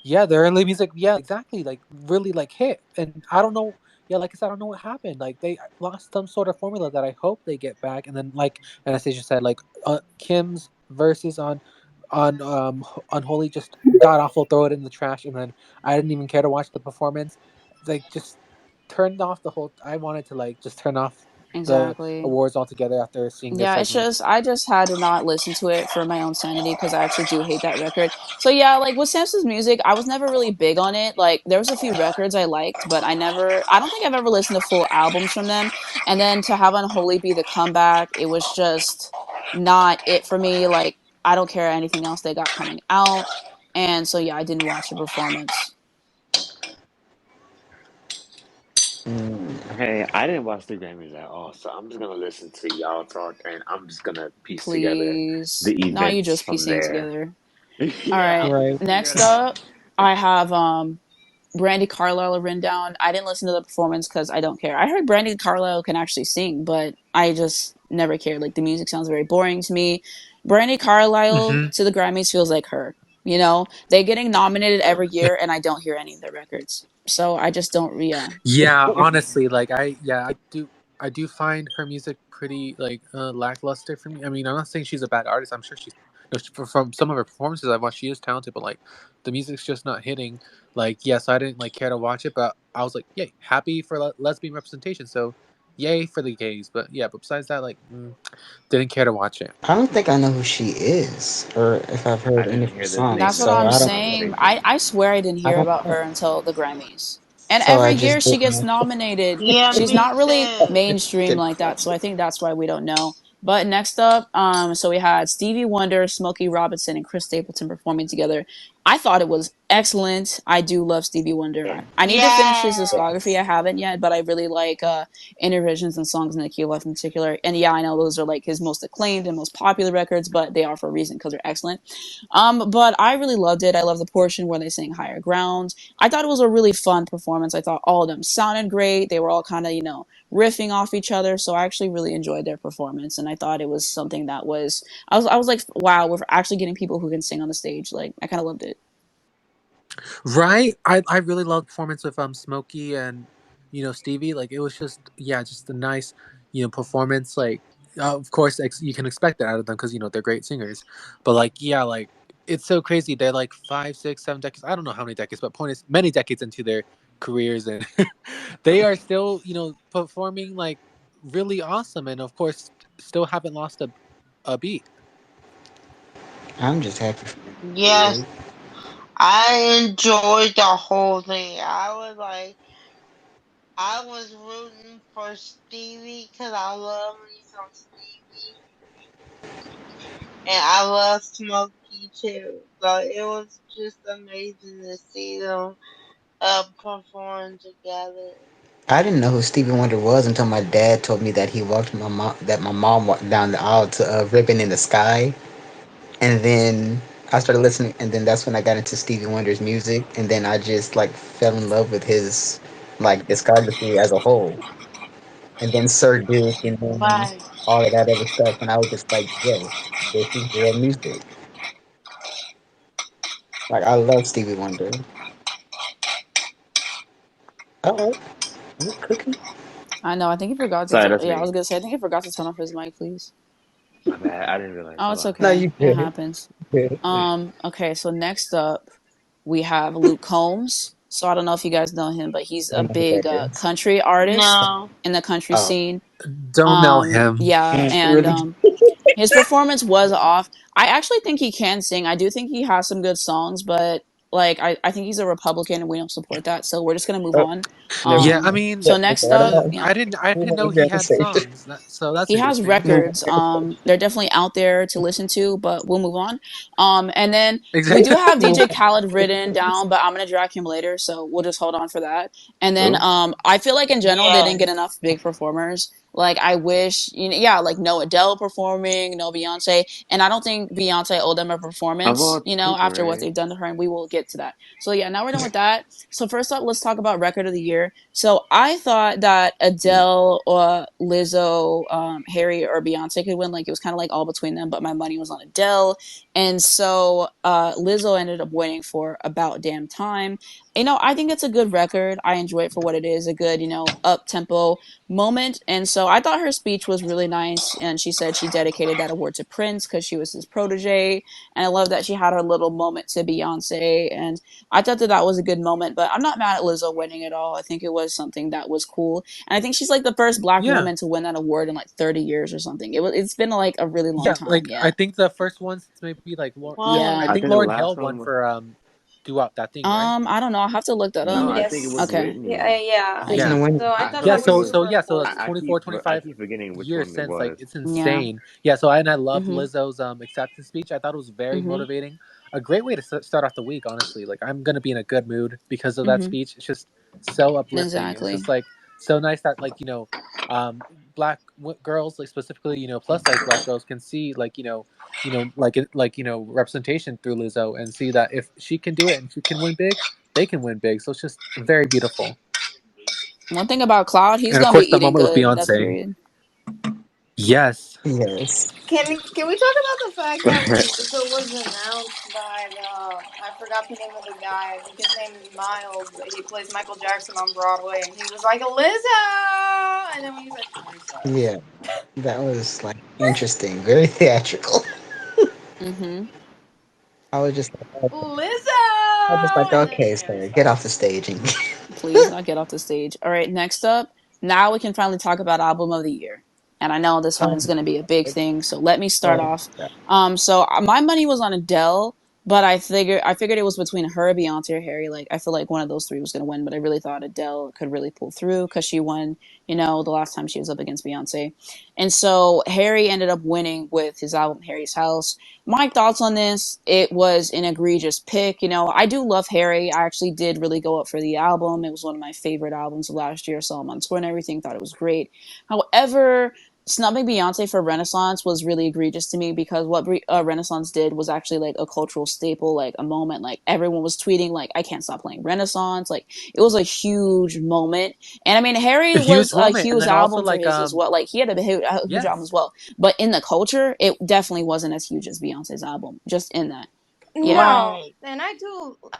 Yeah, the early music, yeah, exactly, like really like hit, and I don't know, yeah, like I said, I don't know what happened. Like they lost some sort of formula that I hope they get back, and then like Anastasia said, like Kim's verses on Unholy just god awful, throw it in the trash, and then I didn't even care to watch the performance. Like just turned off the whole. I wanted to like just turn off the Exactly. awards altogether after seeing this Yeah, it's segment. just I just had to not listen to it for my own sanity because I actually do hate that record. So yeah, like with Samson's music, I was never really big on it. Like there was a few records I liked, but I don't think I've ever listened to full albums from them. And then to have Unholy be the comeback, it was just not it for me. Like I don't care anything else they got coming out. And so yeah, I didn't watch the performance. Hey, I didn't watch the Grammys at all, so I'm just gonna listen to y'all talk, and I'm just gonna piece together Please. the Not you events just from piecing there. together. All Yeah, right. I'll Right. piece it Next together. up, I have Brandy Carlisle written down. I didn't listen to the performance because I don't care. I heard Brandy Carlisle can actually sing, but I just never cared. Like the music sounds very boring to me. Brandy Carlisle Hmm. to the Grammys feels like her. They getting nominated every year, and I don't hear any of their records. So I just don't. Yeah, Yeah, honestly, like I do find her music pretty like lackluster for me. I mean, I'm not saying she's a bad artist. I'm sure she's from some of her performances I've watched, she is talented, but like the music's just not hitting. Like, yes, I didn't like care to watch it, but I was like, yay, happy for lesbian representation. So, yay for the gays. But yeah, but besides that, like, didn't care to watch it. I don't think I know who she is, or if I've I heard any didn't of her hear the songs. name that's what until So I'm this I don't. saying. I conversation. I swear I didn't I hear don't about know. her until the Grammys. And So I every year just she didn't gets know. nominated. Yeah, She's me not really too. mainstream Didn't like know. that, so I think that's why we don't know. But next up, so we had Stevie Wonder, Smokey Robinson, and Chris Stapleton performing together. I thought it was excellent. I do love Stevie Wonder. I need to finish his discography. Yes. I haven't yet, but I really like Intervisions and Songs in the Key of Life in particular. And yeah, I know those are like his most acclaimed and most popular records, but they are for a reason because they're excellent. But I really loved it. I love the portion where they sang Higher Ground. I thought it was a really fun performance. I thought all of them sounded great. They were all kind of, riffing off each other. So I actually really enjoyed their performance. And I thought it was something that I was like, wow, we're actually getting people who can sing on the stage. Like, I kind of loved it. Right? I really loved the performance with Smokey and Stevie. Like it was just yeah, just a nice performance. Like of course you can expect that out of them because they're great singers. But like yeah, like it's so crazy. They're like 5, 6, 7 decades. I don't know how many decades, but point is many decades into their careers, and they are still performing like really awesome, and of course still haven't lost a beat. I'm just happy for Yes, you. I enjoyed the whole thing. I was rooting for Stevie because I love me some Stevie, and I love Smokey too. So it was just amazing to see them perform together. I didn't know who Stevie Wonder was until my dad told me that he walked my mom that my mom walked down the aisle to "Ribbon in the Sky," and then I started listening, and then that's when I got into Stevie Wonder's music, and then I just like fell in love with his like discography as a whole, and then Sir Duke, and then Right. all of that other stuff, and I was just like, yo, this is real music. Like I love Stevie Wonder. All right, we're cooking. I know. I think he forgot to. Sorry, that's Yeah, I was me. gonna say. I think he forgot to turn off his mic, please. My bad. I didn't realize. Oh, Hold it's on. No, okay. you It good. happens. Good. Okay. So next up, we have Luke Combs. So I don't know if you guys know him, but he's I a don't know who big that is. country artist No. in the country Oh, scene. Don't know him. Yeah, and really? his performance was off. I actually think he can sing. I do think he has some good songs, but like I think he's a Republican and we don't support that. So we're just gonna move Oh, on. never Yeah, Um I mean, Yeah, so okay, next I don't up, know. yeah, I didn't know he Yeah, had say. songs. So that's he has interesting. records. They're definitely out there to listen to, but we'll move on. And then we do Exactly. have DJ Khaled written down, but I'm gonna drag him later, so we'll just hold on for that. And then Oh, I feel like in general they didn't get Yes. enough big performers. Like I wish, yeah, like no Adele performing, no Beyonce, and I don't think Beyonce owed them a Of performance, all people, after what right? they've done to her, and we will get to that. So yeah, now we're done with that. So first up, let's talk about record of the year. So I thought that Mm. Adele or Lizzo, Harry or Beyonce could win. Like it was kind of like all between them, but my money was on Adele, and so Lizzo ended up winning for About Damn Time. I think it's a good record. I enjoy it for what it is, a good, up tempo moment. And so I thought her speech was really nice. And she said she dedicated that award to Prince because she was his protege. And I love that she had her little moment to Beyonce. And I thought that that was a good moment. But I'm not mad at Lizzo winning at all. I think it was something that was cool. And I think she's like the first black Yeah. woman to win that award in like 30 years or something. It's been like a really long Yeah, time. like I Yeah. think the first one since maybe like I Yeah. I think think the Lauren last Hill one won was for Do Out That Thing, right? I don't know. I'll have to look that no. up. I think it was Yes. Okay. Whitney. Yeah. Who's Yeah. gonna win? So I I thought Yeah, that heard it was was. super so that's important. I 24, keep I 25 keep forgetting which years one it since, like was. it's Yeah. insane. Yeah, so and I loved Mm-hmm. Lizzo's acceptance speech. I thought it was very Mm-hmm. motivating. A great way to start off the week, honestly. Like I'm going to be in a good mood because of that Mm-hmm. speech. It's just so uplifting. It's Exactly. just like so nice that black girls, like specifically, plus size black girls can see like, representation through Lizzo and see that if she can do it and she can win big, they can win big. So it's just very beautiful. One thing about Cloud, he's And of gonna be course the eating moment with good. That's Beyonce. period. Yes. Yes. Can we talk about the fact that when Lizzo was announced by I forgot the name of the guy. I think his name is Miles. He plays Michael Jackson on Broadway, and he was like Lizzo, and then when he said Lizzo, Yeah, that was like interesting, very theatrical. Mm-hmm. I was just like, I was just like, Lizzo, and then okay, Harry sir, get off Styles. the stage and Please not get off the stage. All right, next up, now we can finally talk about album of the year. And I know this one oh is my going to be a big god, thing, so let me start oh off. my god, My money was on Adele, but I figured it was between her, Beyonce, or Harry. Like I feel like one of those three was going to win, but I really thought Adele could really pull through because she won, the last time she was up against Beyonce. And so Harry ended up winning with his album Harry's House. My thoughts on this, it was an egregious pick. I do love Harry. I actually did really go up for the album. It was one of my favorite albums of last year. Saw him on tour and everything, thought it was great. However, snubbing Beyonce for Renaissance was really egregious to me because what Renaissance did was actually like a cultural staple, like a moment. Like everyone was tweeting, like, I can't stop playing Renaissance. Like it was a huge moment. And I mean, A Harry huge was a moment. And huge then also album for like his as well. Like he had a huge album as yes. well. But in the culture, it definitely wasn't as huge as Beyonce's album. Just in that. Yeah. No, Right. and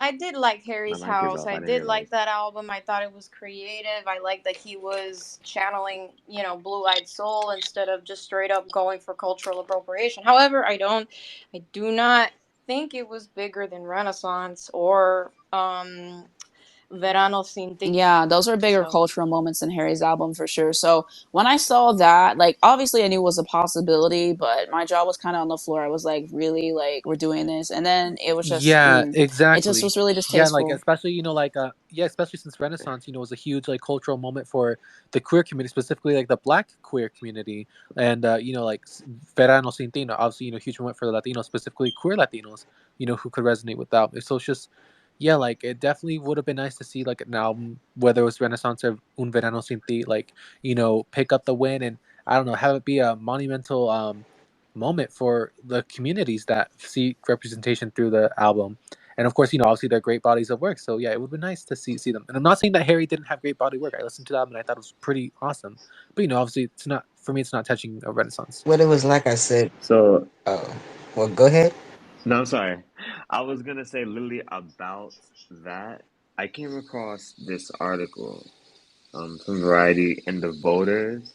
I did like My Harry's mic is House. off. I I didn't did realize. like that album. I thought it was creative. I liked that he was channeling, Blue Eyed Soul instead of just straight up going for cultural appropriation. However, I do not think it was bigger than Renaissance or Verano Sin Ti. Yeah, those are bigger So cultural moments in Harry's album for sure. So when I saw that, like obviously I knew it was a possibility, but my jaw was kind of on the floor. I was like, really, like we're doing this, and then it was just, Yeah, it just exactly. was really Yeah, like distasteful. especially especially since Renaissance, was a huge like cultural moment for the queer community, specifically like the Black queer community, and Verano Sin Ti, obviously huge moment for the Latinos, specifically queer Latinos, who could resonate with that. So it's just yeah, like it definitely would have been nice to see like an album, whether it was Renaissance or Un Verano Sin Ti, like pick up the win and I don't know, have it be a monumental moment for the communities that seek representation through the album. And of course, obviously they're great bodies of work. So yeah, it would be nice to see them. And I'm not saying that Harry didn't have great body work. I listened to that and I thought it was pretty awesome. But obviously it's not for me. It's not touching a Renaissance. what it was like. I said, So oh, well, go ahead. no, I'm sorry. I was gonna say literally about that. I came across this article from Variety, and the voters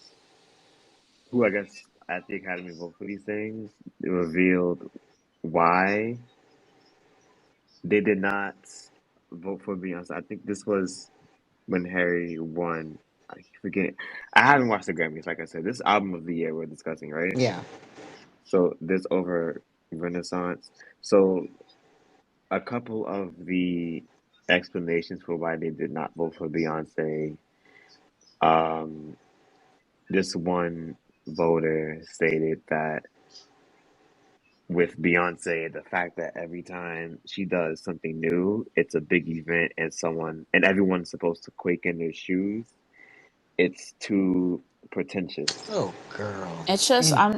who I guess at the Academy vote for these things, it revealed why they did not vote for Beyonce. I think this was when Harry won. I forget. I haven't watched the Grammys. Like I said, this album of the year we're discussing, right? Yeah, So this over Renaissance. So a couple of the explanations for why they did not vote for Beyonce. Um, this one voter stated that with Beyonce, the fact that every time she does something new, it's a big event and everyone's supposed to quake in their shoes. It's too pretentious. Oh, girl. It's just And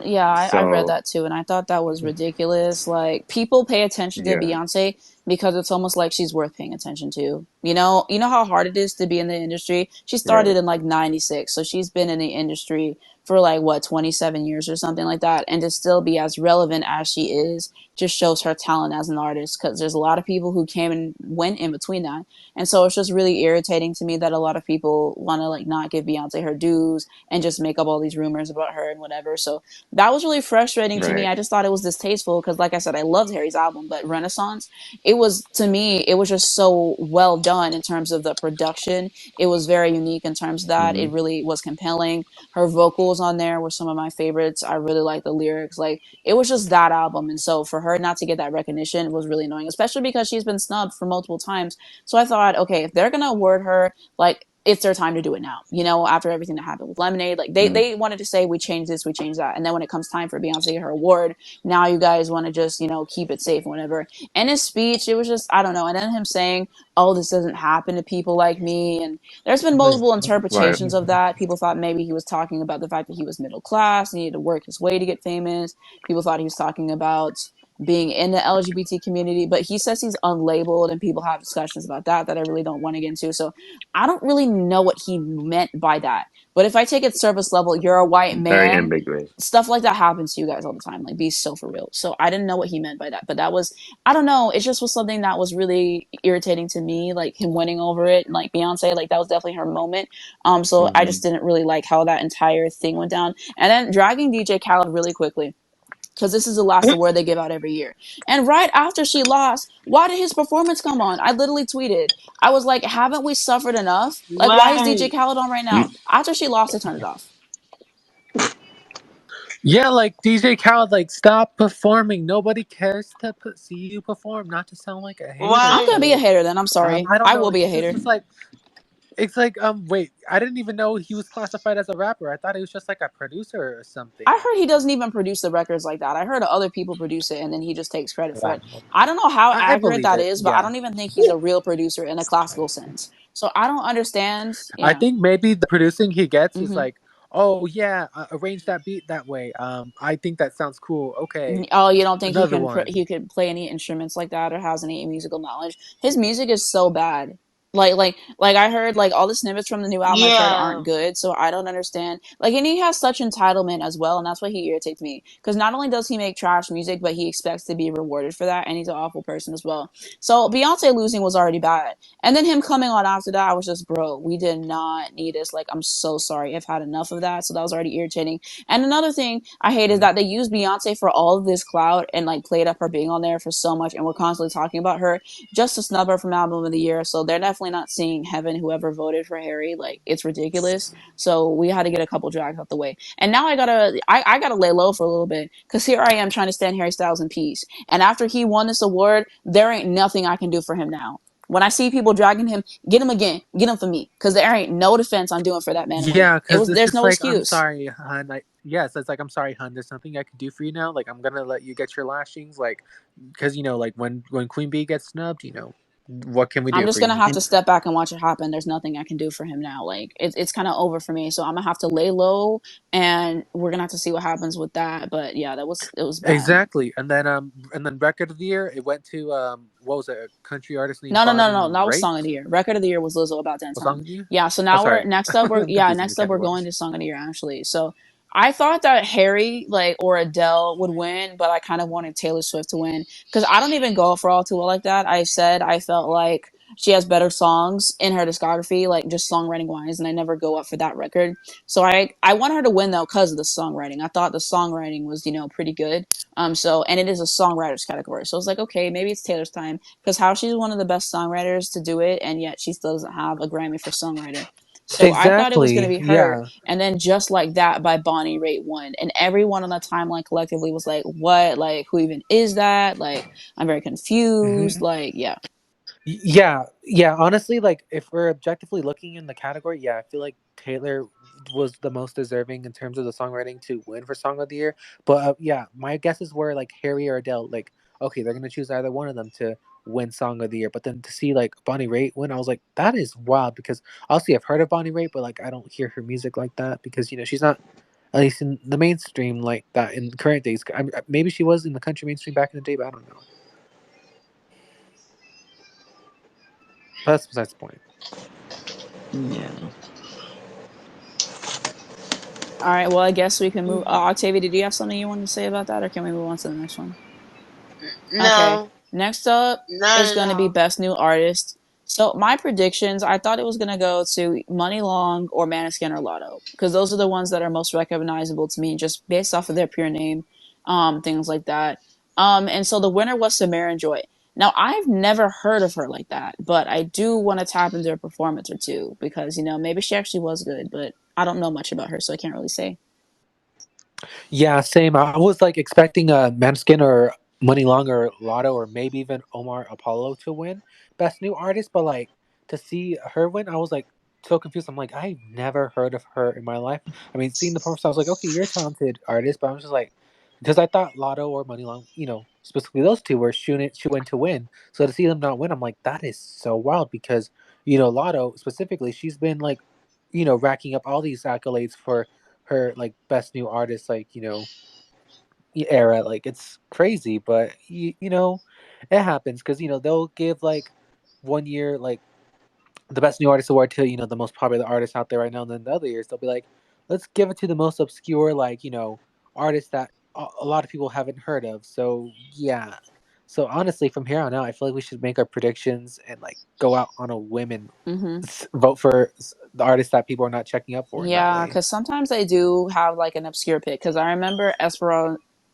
I read So that too, and I thought that was ridiculous. Like people pay attention to yeah, Beyonce because it's almost like she's worth paying attention to. You know how hard it is to be in the industry. She started right, in like '96, so she's been in the industry for like what 27 years or something like that, and to still be as relevant as she is just shows her talent as an artist. Because there's a lot of people who came and went in between that, and so it's just really irritating to me that a lot of people want to like not give Beyonce her dues and just make up all these rumors about her and whatever. So that was really frustrating to me. right. I just thought it was distasteful because, like I said, I loved Harry's album, but Renaissance, it was to me, it was just so well done in terms of the production. It was very unique in terms of that. It Hmm. really was compelling. Her vocals on there were some of my favorites. I really like the lyrics. Like it was just that album, and so for her not to get that recognition was really annoying, especially because she's been snubbed for multiple times. So I thought, okay, if they're gonna award her like it's their time to do it now. You know, after everything that happened with Lemonade, like they wanted to say we changed this, we changed that, and then when it comes time for Beyonce to get her award, now you guys want to just keep it safe and whatever. And his speech, it was just I don't know. And then him saying, "Oh, this doesn't happen to people like me," and there's been but multiple Right. interpretations of that. People thought maybe he was talking about the fact that he was middle class, needed to work his way to get famous. People thought he was talking about being in the LGBT community, but he says he's unlabeled, and people have discussions about that I really don't want to get into. So I don't really know what he meant by that. But if I take it surface level, you're a white Very man. ambiguous. Stuff like that happens to you guys all the time. Like, be so for real. So I didn't know what he meant by that. But that was, I don't know. It just was something that was really irritating to me. Like him winning over it. Like Beyonce, like that was definitely her moment. So I Hmm. just didn't really like how that entire thing went down. And then dragging DJ Khaled really quickly because this is the last award they give out every year. And right after she lost, why did his performance come on? I literally tweeted, I was like, haven't we suffered enough? Like, why is DJ Right. Khaled on right now? You After she lost, I turned it off. Yeah, like DJ Khaled, like stop performing. Nobody cares to see you perform. Not to sound like a hater, I'm Right. gonna be a but hater then. I'm sorry. I don't I know. will be a It's just hater. it's like wait, I didn't even know he was classified as a rapper. I thought he was just like a producer or I something. heard he doesn't even produce the records like that. I heard other people produce it and then he just takes credit for it. Wow. I don't know how I accurate believe that it. is, but I Yeah. don't even think he's a real producer in a classical sense. So I don't understand. I Yeah. think maybe the producing he gets is Hmm. like, oh yeah, arrange that beat that way. I think that sounds cool. Okay, Oh, you don't think another one. he could play any instruments like that or has any musical knowledge? His music is so bad. Like I heard like all the snippets from the new album I've heard Yeah. aren't good, so I don't understand. Like and he has such entitlement as well, and that's why he irritates me. Because not only does he make trash music, but he expects to be rewarded for that, and he's an awful person as well. So Beyonce losing was already bad, and then him coming on after that, I was just, bro, we did not need this. Like I'm so sorry, I've had enough of that. So that was already irritating. And another thing I hate is Yeah. that they use Beyonce for all of this clout and like played up her being on there for so much, and we're constantly talking about her just to snub her from album of the year. So they're definitely not seeing heaven. Whoever voted for Harry, like it's ridiculous. So we had to get a couple drags out the way, and now I gotta lay low for a little bit because here I am trying to stand Harry Styles in peace. And after he won this award, there ain't nothing I can do for him now. When I see people dragging him, get him again, get him for me, because there ain't no defense I'm doing for that man winning. Yeah, It because was it's there's just no like, I'm excuse. sorry, hun. Yes, it's like, I'm sorry, hun. There's nothing I can do for you now. Like, I'm gonna let you get your lashings. Like, because like when Queen Bee gets snubbed, what can we I'm do just for gonna you? have to and step back and watch it happen. There's nothing I can do for him now. Like it's kind of over for me. So I'm gonna have to lay low, and we're gonna have to see what happens with that. But yeah, it was bad. Exactly, and then record of the year, it went to what was it? A country artist named No. Bonnie That was song of Raitt. the year. Record of the year was Lizzo about that Was time. song of the year? Yeah. So Oh, now we're sorry, next up. I'm confusing the Next up we're going categories. to song of the year actually. So I thought that Harry like or Adele would win, but I kind of wanted Taylor Swift to win because I don't even go for all too well like that. I said I felt like she has better songs in her discography, like just songwriting wise, and I never go up for that record. So I want her to win though because of the songwriting. I thought the songwriting was pretty good. So and it is a songwriters category. So I was like, okay, maybe it's Taylor's time because how she's one of the best songwriters to do it, and yet she still doesn't have a Grammy for songwriter. So I thought it was going to Exactly. be her, Yeah. and then just like that by Bonnie Raitt won, and everyone on the timeline collectively was like, "What? Like, who even is that? Like, I'm very confused." Hmm. Like, yeah, Yeah, yeah. Honestly, like if we're objectively looking in the category, yeah, I feel like Taylor was the most deserving in terms of the songwriting to win for Song of the Year. But yeah, my guesses were like Harry or Adele. Like, okay, they're gonna choose either one of them to win Song of the Year. But then to see like Bonnie Raitt win, I was like, that is wild because obviously I've heard of Bonnie Raitt, but like I don't hear her music like that because she's not at least in the mainstream like that in current days. Maybe she was in the country mainstream back in the day, but I don't know. But that's besides the point. Yeah. All right. Well, I guess we can move. Octavia, did you have something you wanted to say about that, or can we move on to the next one? Okay. No, Next up not is at going to be all. Best New Artist. So my predictions, I thought it was going to go to Money Long or Maniskin or Lotto because those are the ones that are most recognizable to me just based off of their pure name, things like that. And so the winner was Samara Joy. Now I've never heard of her like that, but I do want to tap into her performance or two because maybe she actually was good, but I don't know much about her, so I can't really say. Yeah, same. I was like expecting a Manskin or Money Long or Lotto or maybe even Omar Apollo to win Best New Artist, but like to see her win, I was like so confused. I'm like, I've never heard of her in my life. I mean, seeing the performance, I was like, okay, you're a talented artist, but I was just like, because I thought Lotto or Money Long, specifically those two were shoe in to win. So to see them not win, I'm like, that is so wild because Lotto specifically, she's been like, racking up all these accolades for her like best new artist like era. Like it's crazy, but it happens because they'll give like 1 year like the best new artist award to the most popular artist out there right now, and then the other years they'll be like, let's give it to the most obscure like artist that a lot of people haven't heard of. So yeah, so honestly from here on out I feel like we should make our predictions and like go out on a whim and Mm-hmm. vote for the artists that people are not checking up for in that Yeah, way. because sometimes I do have like an obscure pick. Because I remember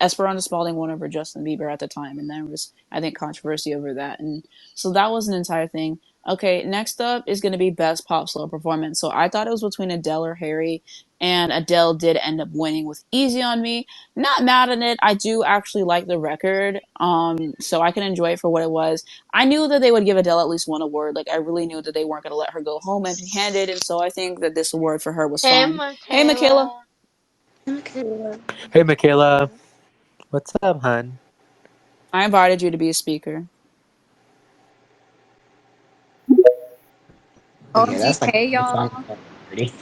Esperanza Spalding won over Justin Bieber at the time, and there was I think controversy over that, and so that was an entire thing. Okay, next up is going to be best pop solo performance. So I thought it was between Adele or Harry, and Adele did end up winning with "Easy on Me." Not mad at it. I do actually like the record, so I can enjoy it for what it was. I knew that they would give Adele at least one award. Like I really knew that they weren't going to let her go home empty-handed, and so I think that this award for her was Hey, fine. Hey, Michaela, Michaela. Okay. Hey, Michaela. What's up, hun? I invited you to be a speaker. But yeah, OMG, that's like hey the only song y'all. I know already.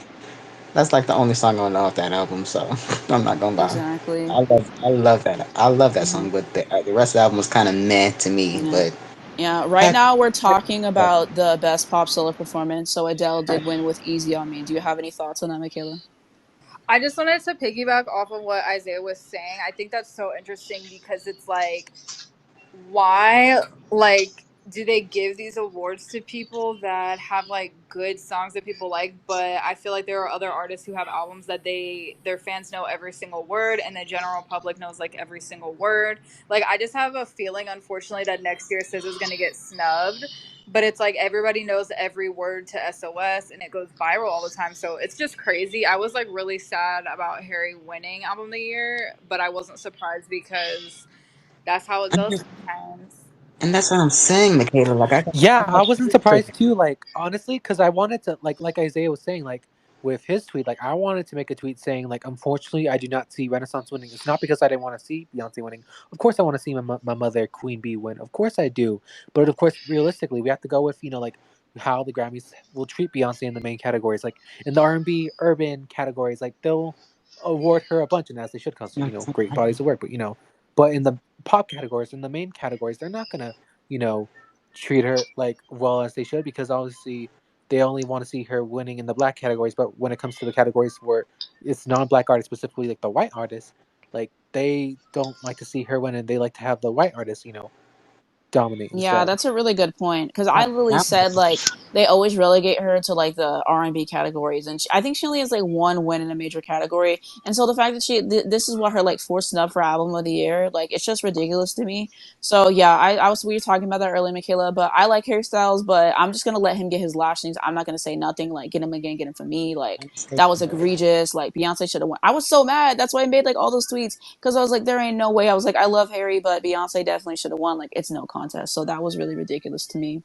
That's like the only song I know off that album, so I'm not gonna lie. Exactly. I love that Hmm. song, but the rest of the album was kind of meh to me. Yeah. But Yeah. Right I, now, we're talking about the best pop solo performance. So Adele did win with "Easy on Me." Do you have any thoughts on that, Michaela? I just wanted to piggyback off of what Isaiah was saying. I think that's so interesting because it's like, why, like, do they give these awards to people that have like good songs that people like? But I feel like there are other artists who have albums that their fans know every single word and the general public knows like every single word. Like I just have a feeling, unfortunately, that next year SZA is gonna get snubbed. But it's like everybody knows every word to SOS and it goes viral all the time. So it's just crazy. I was like really sad about Harry winning album of the year, but I wasn't surprised because that's how it goes sometimes. and that's what I'm saying, Michaela. Like Yeah, I I got wasn't shit for surprised too. Like honestly, because I wanted to like Isaiah was saying, like with his tweet, like I wanted to make a tweet saying, like, unfortunately, I do not see Renaissance winning. It's not because I didn't want to see Beyonce winning. Of course, I want to see my mother Queen Bee win. Of course, I do. But of course, realistically, we have to go with like how the Grammys will treat Beyonce in the main categories, like in the R&B urban categories, like they'll award her a bunch, and as they should, because great bodies of work. But in the pop categories, in the main categories, they're not gonna you know treat her like well as they should because obviously they only want to see her winning in the black categories. But when it comes to the categories where it's non-black artists, specifically like the white artists, like they don't like to see her win, and they like to have the white artists, dominate Yeah, instead. that's a really good point because I that. literally said like they always relegate her to like the R&B categories, and I think she only has like one win in a major category, and so the fact that this is what her like fourth snub for album of the year, like it's just ridiculous to me. So yeah, I was we were talking about that earlier, Michaela, but I like hairstyles, but I'm just gonna let him get his lashings. I'm not gonna say nothing like get him again, get him for me. Like that was egregious. Like Beyonce should have won. I was so mad. That's why I made like all those tweets because I was like, there ain't no way. I was like, I love Harry, but Beyonce definitely should have won. Like, it's no contest. So that was really ridiculous to me.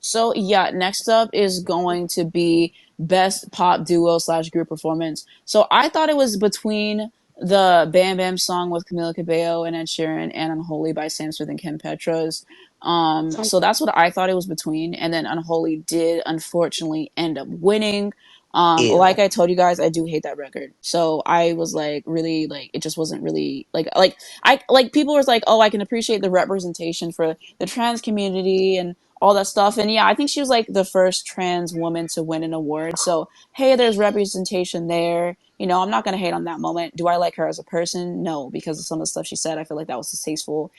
So yeah, next up is going to be best pop duo slash group performance. So I thought it was between the Bam Bam song with Camila Cabello and Ed Sheeran and Unholy by Sam Smith and Kim Petras. So that's what I thought it was between. And then Unholy did unfortunately end up winning. Ew. Like I told you guys, I do hate that record. So I was like, really, like, it just wasn't really like I like people was like, oh, I can appreciate the representation for the trans community and all that stuff. And yeah, I think she was like the first trans woman to win an award. So hey, there's representation there. You know, I'm not gonna hate on that moment. Do I like her as a person? No, because of some of the stuff she said. I feel like that was distasteful.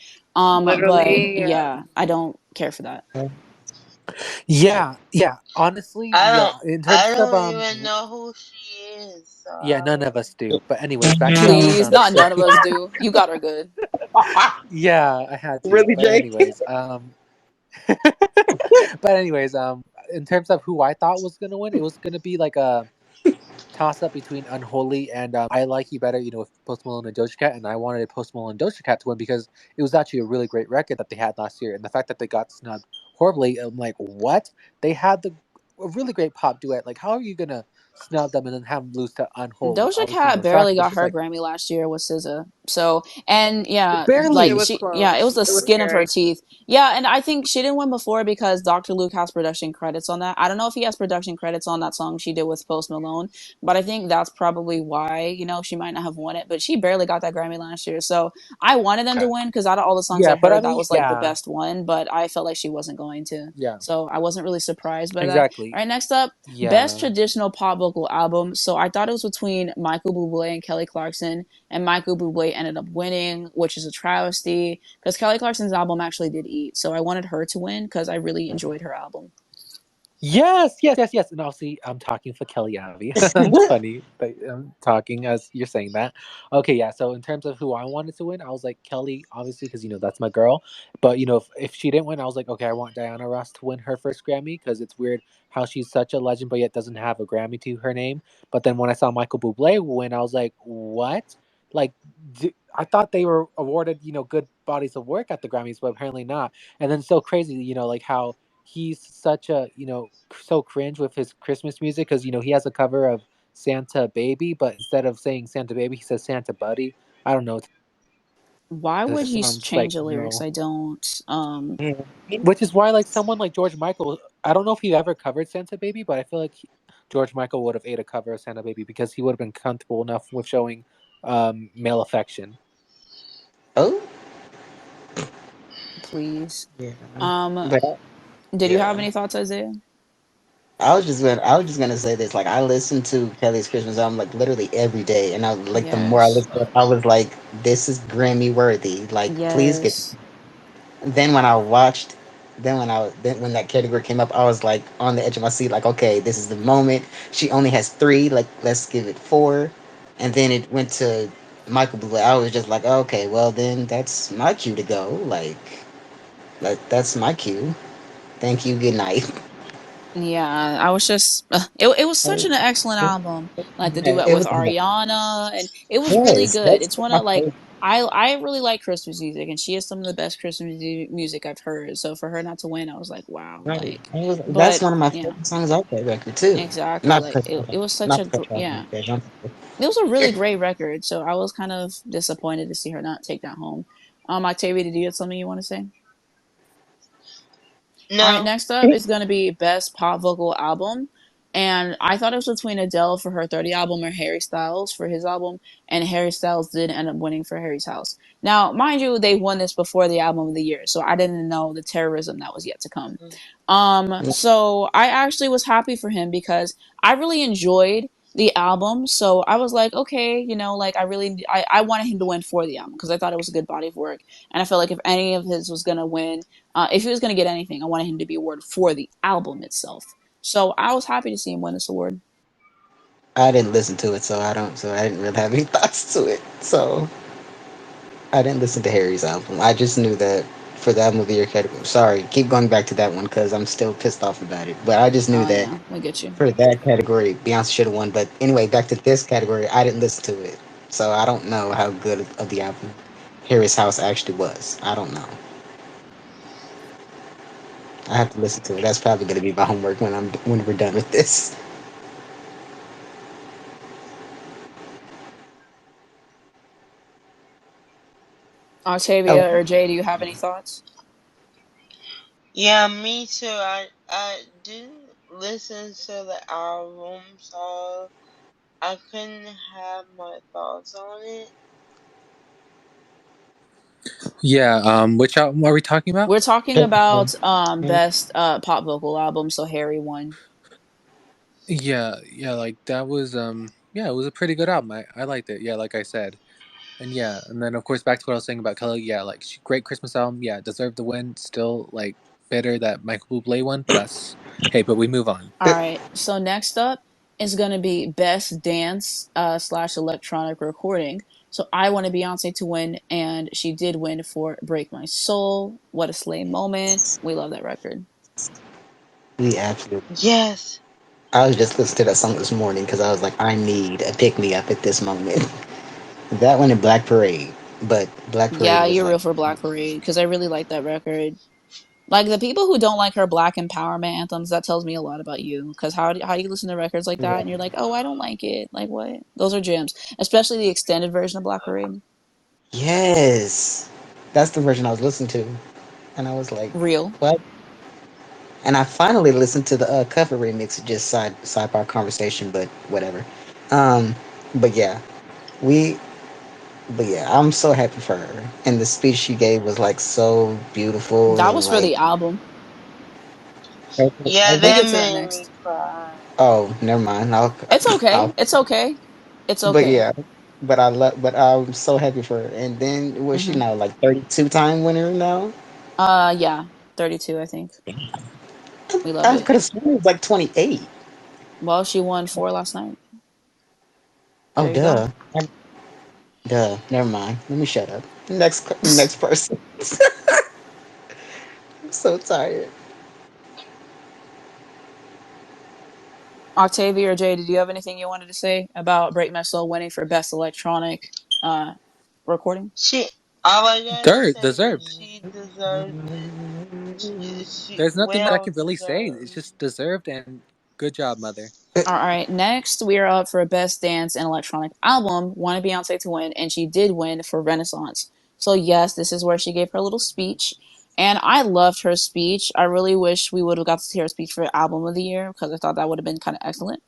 But Literally, yeah. yeah, I don't care for that. Yeah, yeah. Honestly, I yeah. don't. In I terms of don't even know who she is. So yeah, I none of wouldn't. us do. But anyways, back to Please, not so none of us do. You got her good. yeah, I had to. Really, But Jake? anyways, but anyways, in terms of who I thought was gonna win, it was gonna be like a toss up between Unholy and I Like You Better, with Post Malone and Doja Cat, and I wanted Post Malone and Doja Cat to win because it was actually a really great record that they had last year, and the fact that they got snubbed horribly, I'm like, what? They had a really great pop duet. Like, how are you gonna snub them and then have them lose to Unholy? I Doja was, Cat shocked. barely It was got just her like Grammy last year with SZA. So, and yeah, It like barely. was yeah, it was close. the It was skin of her scary. teeth. Yeah, and I think she didn't win before because Dr. Luke has production credits on that. I don't know if he has production credits on that song she did with Post Malone, but I think that's probably why, she might not have won it. But she barely got that Grammy last year. So I wanted them to Okay. win because out of all the songs Yeah, I but I heard, that mean, was like the yeah, best one, but I felt like she wasn't going to. yeah, So I wasn't really surprised by that. exactly. All right, next up, Best Yeah. Traditional Pop Vocal Album. So I thought it was between Michael Bublé and Kelly Clarkson, and Michael Bublé ended up winning, which is a travesty because Kelly Clarkson's album actually did eat. So I wanted her to win because I really enjoyed her album. Yes, yes, yes, yes. And obviously, I'm talking for Kelly Abbey. It's funny that I'm talking as you're saying that. Okay, yeah. So in terms of who I wanted to win, I was like Kelly, obviously, because that's my girl. But if she didn't win, I was like, okay, I want Diana Ross to win her first Grammy because it's weird how she's such a legend, but yet doesn't have a Grammy to her name. But then when I saw Michael Bublé win, I was like, what? Like, I thought they were awarded, good bodies of work at the Grammys, but apparently not. And then so crazy, like how he's such a so cringe with his Christmas music because he has a cover of Santa Baby, but instead of saying Santa Baby, he says Santa Buddy. I don't know. Why It would he sounds like change the lyrics? I don't. Yeah. which is why like someone like George Michael. I don't know if he ever covered Santa Baby, but I feel like George Michael would have ate a cover of Santa Baby because he would have been comfortable enough with showing male affection. Oh, Please. yeah. Um, But did you have yeah. any thoughts, Isaiah? I was just gonna say this. Like I listened to Kelly's Christmas album like literally every day, and the more I Yes. listened to it, I was like, this is Grammy worthy. Like please get. Yes. Then when I watched, then when that category came up, I was like on the edge of my seat. Like okay, this is the moment. She only has three. Like let's give it four. And then it went to Michael Bublé. I was just like, okay, well then that's my cue to go. Like that's my cue. Thank you. Good night. Yeah, I was just it was such an excellent album. Like the duet It with was Ariana, and it was really yes, good. that's It's one my of like favorite. I really like Christmas music, and she has some of the best Christmas music I've heard. So for her not to win, I was like, wow, Right. like, That's but one of my yeah, favorite songs off that record too. exactly. Not Like because it was such not a because yeah, I'm it was a really great record. So I was kind of disappointed to see her not take that home. Octavia, did you have something you want to say? All right, No. next up is going to be Best Pop Vocal Album. And I thought it was between Adele for her 30 album or Harry Styles for his album. And Harry Styles did end up winning for Harry's House. Now, mind you, they won this before the album of the year. So I didn't know the terrorism that was yet to come. So I actually was happy for him because I really enjoyed the album. So I was like, okay, like I wanted him to win for the album because I thought it was a good body of work. And I felt like if any of his was going to win, if he was going to get anything, I wanted him to be awarded for the album itself. So I was happy to see him win this award. I didn't listen to it, so I don't. So I didn't really have any thoughts to it. So I didn't listen to Harry's album. I just knew that for the album of the year category. Sorry, keep going back to that one because I'm still pissed off about it. But I just knew Oh that yeah, I get you. for that category, Beyonce should have won. But anyway, back to this category, I didn't listen to it, so I don't know how good of the album Harry's House actually was. I don't know. I have to listen to it. That's probably going to be my homework when we're done with this. Oh, Octavia or Jay, do you have any thoughts? Yeah, me too. I didn't listen to the album, so I couldn't have my thoughts on it. Yeah. Which album are we talking about? We're talking It- about best pop vocal album, so Harry won. Yeah. Yeah. Like that was yeah, it was a pretty good album. I liked it. Yeah, like I said. And yeah, and then of course back to what I was saying about Kelly. Yeah, like great Christmas album. Yeah, deserved the win. Still like bitter that Michael Bublé won, but that's hey. But we move on. All right. So next up is going to be best dance slash electronic recording. So I wanted Beyonce to win, and she did win for "Break My Soul." What a slay moment! We love that record. we absolutely. Yes. I was just listening to that song this morning because I was like, I need a pick me up at this moment. That one and Black Parade, but Black Parade Yeah, was you're like, real for Black Parade because I really like that record. Like the people who don't like her Black empowerment anthems, that tells me a lot about you. Because how do you listen to records like that and you're like, oh, I don't like it. Like what? Those are gems, especially the extended version of Black Parade. yes, that's the version I was listening to, and I was like, Real. what? And I finally listened to the cover remix. Just sidebar conversation, but whatever. Um, but yeah, we. But yeah, I'm so happy for her, and the speech she gave was like so beautiful That and was for like. the album. Yeah, We'll that get to that made me next. cry. Oh, never mind. It's okay. I'll. It's okay. It's But okay. yeah, but I love. But I'm so happy for her. And then was she hmm now like 32-time winner now? Yeah. 32, I think. We love I it. could have sworn it was like 28. Well, she won four last night. Oh, There you go. duh. Duh. Never mind. Let me shut up. Next person. I'm so tired. Octavia or Jay, did you have anything you wanted to say about Break My Soul winning for best electronic uh recording? She, all I gotta Dirt say is deserved. she deserved it. She There's nothing that I well can really say. It's deserved. just deserved and good job, mother. All right, next we are up for Best Dance and Electronic Album. Wanted Beyonce to win, and she did win for Renaissance. So, yes, this is where she gave her little speech. And I loved her speech. I really wish we would have got to hear her speech for Album of the Year because I thought that would have been kind of excellent.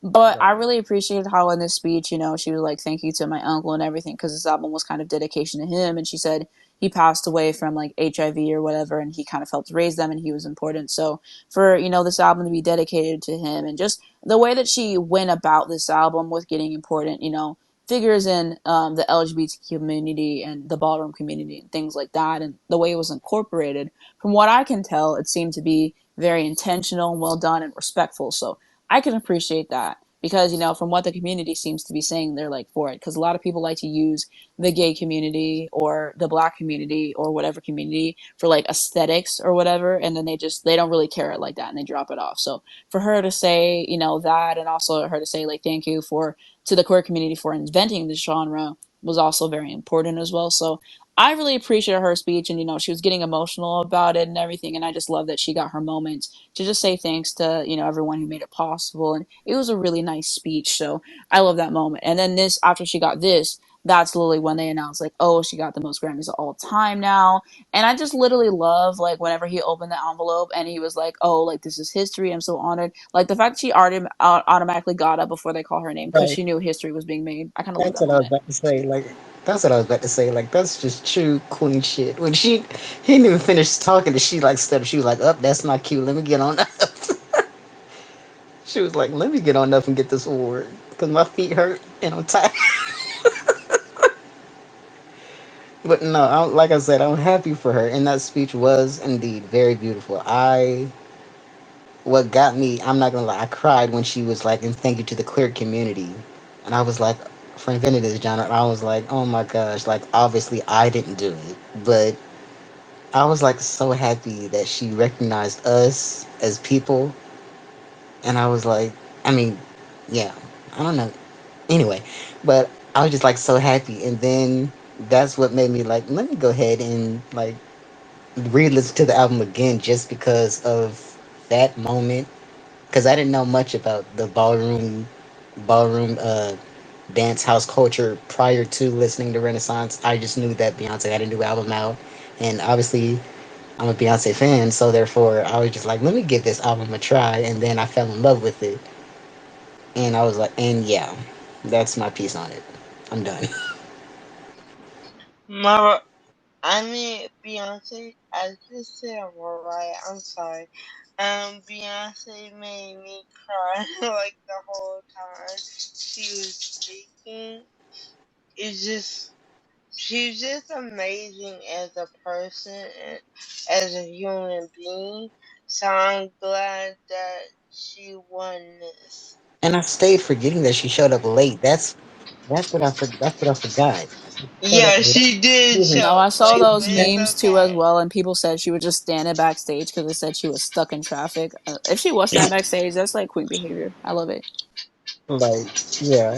But I Right. really appreciated how in this speech, she was like, thank you to my uncle and everything because this album was kind of dedication to him. And she said he passed away from like HIV or whatever, and he kind of helped raise them and he was important. So, for, this album to be dedicated to him and just the way that she went about this album with getting important, figures in the LGBT community and the ballroom community and things like that, and the way it was incorporated. From what I can tell, it seemed to be very intentional and well done and respectful. So I can appreciate that because from what the community seems to be saying, they're like for it because a lot of people like to use the gay community or the black community or whatever community for like aesthetics or whatever, and then they don't really care it like that and they drop it off. So for her to say, that, and also her to say like thank you for to the queer community for inventing this genre was also very important as well. So I really appreciate her speech, and she was getting emotional about it and everything, and I just love that she got her moment to just say thanks to everyone who made it possible, and it was a really nice speech. So I love that moment. And then this, after she got this, that's literally when they announced like, oh, she got the most Grammys of all time now. And I just literally love like whenever he opened the envelope and he was like, "Oh, like this is history. I'm so honored." Like the fact that she automatically got up before they call her name because Right. she knew history was being made. I kind of love That's that what I was moment. about to say. That's what I was about to say. Like, that's just true queen shit. He didn't even finish talking, and she like stepped. She was like, "Up, that's not cute. Let me get on up." She was like, "Let me get on up and get this award because my feet hurt and I'm tired." But no, like I said, I'm happy for her, and that speech was indeed very beautiful. What got me, I'm not gonna lie, I cried when she was like, "And thank you to the queer community," and I was like, for inventing this genre. I was like, "Oh my gosh!" Like, obviously, I didn't do it, but I was like so happy that she recognized us as people, and I was like, I mean, yeah, I don't know. Anyway, but I was just like so happy, and then that's what made me like, let me go ahead and like re-listen to the album again just because of that moment, because I didn't know much about the ballroom dance house culture prior to listening to Renaissance. I just knew that Beyonce had a new album out, and obviously I'm a Beyonce fan, so therefore I was just like, let me give this album a try, and then I fell in love with it, and I was like, and yeah, that's my piece on it. I'm done. Mar- I mean, Beyonce, I just said Mariah, I'm sorry. Beyonce made me cry like the whole time she was speaking. It's just, she's just amazing as a person and as a human being. So I'm glad that she won this. And I stayed forgetting that she showed up late. That's what that's what I forgot. She showed up Yeah, late. she She did was in, No, show I up saw late, she was but those it's memes too as okay. well, and people said she was just standing backstage because they said she was stuck in traffic. If she was standing backstage, that's like queen behavior. I love it. like, yeah.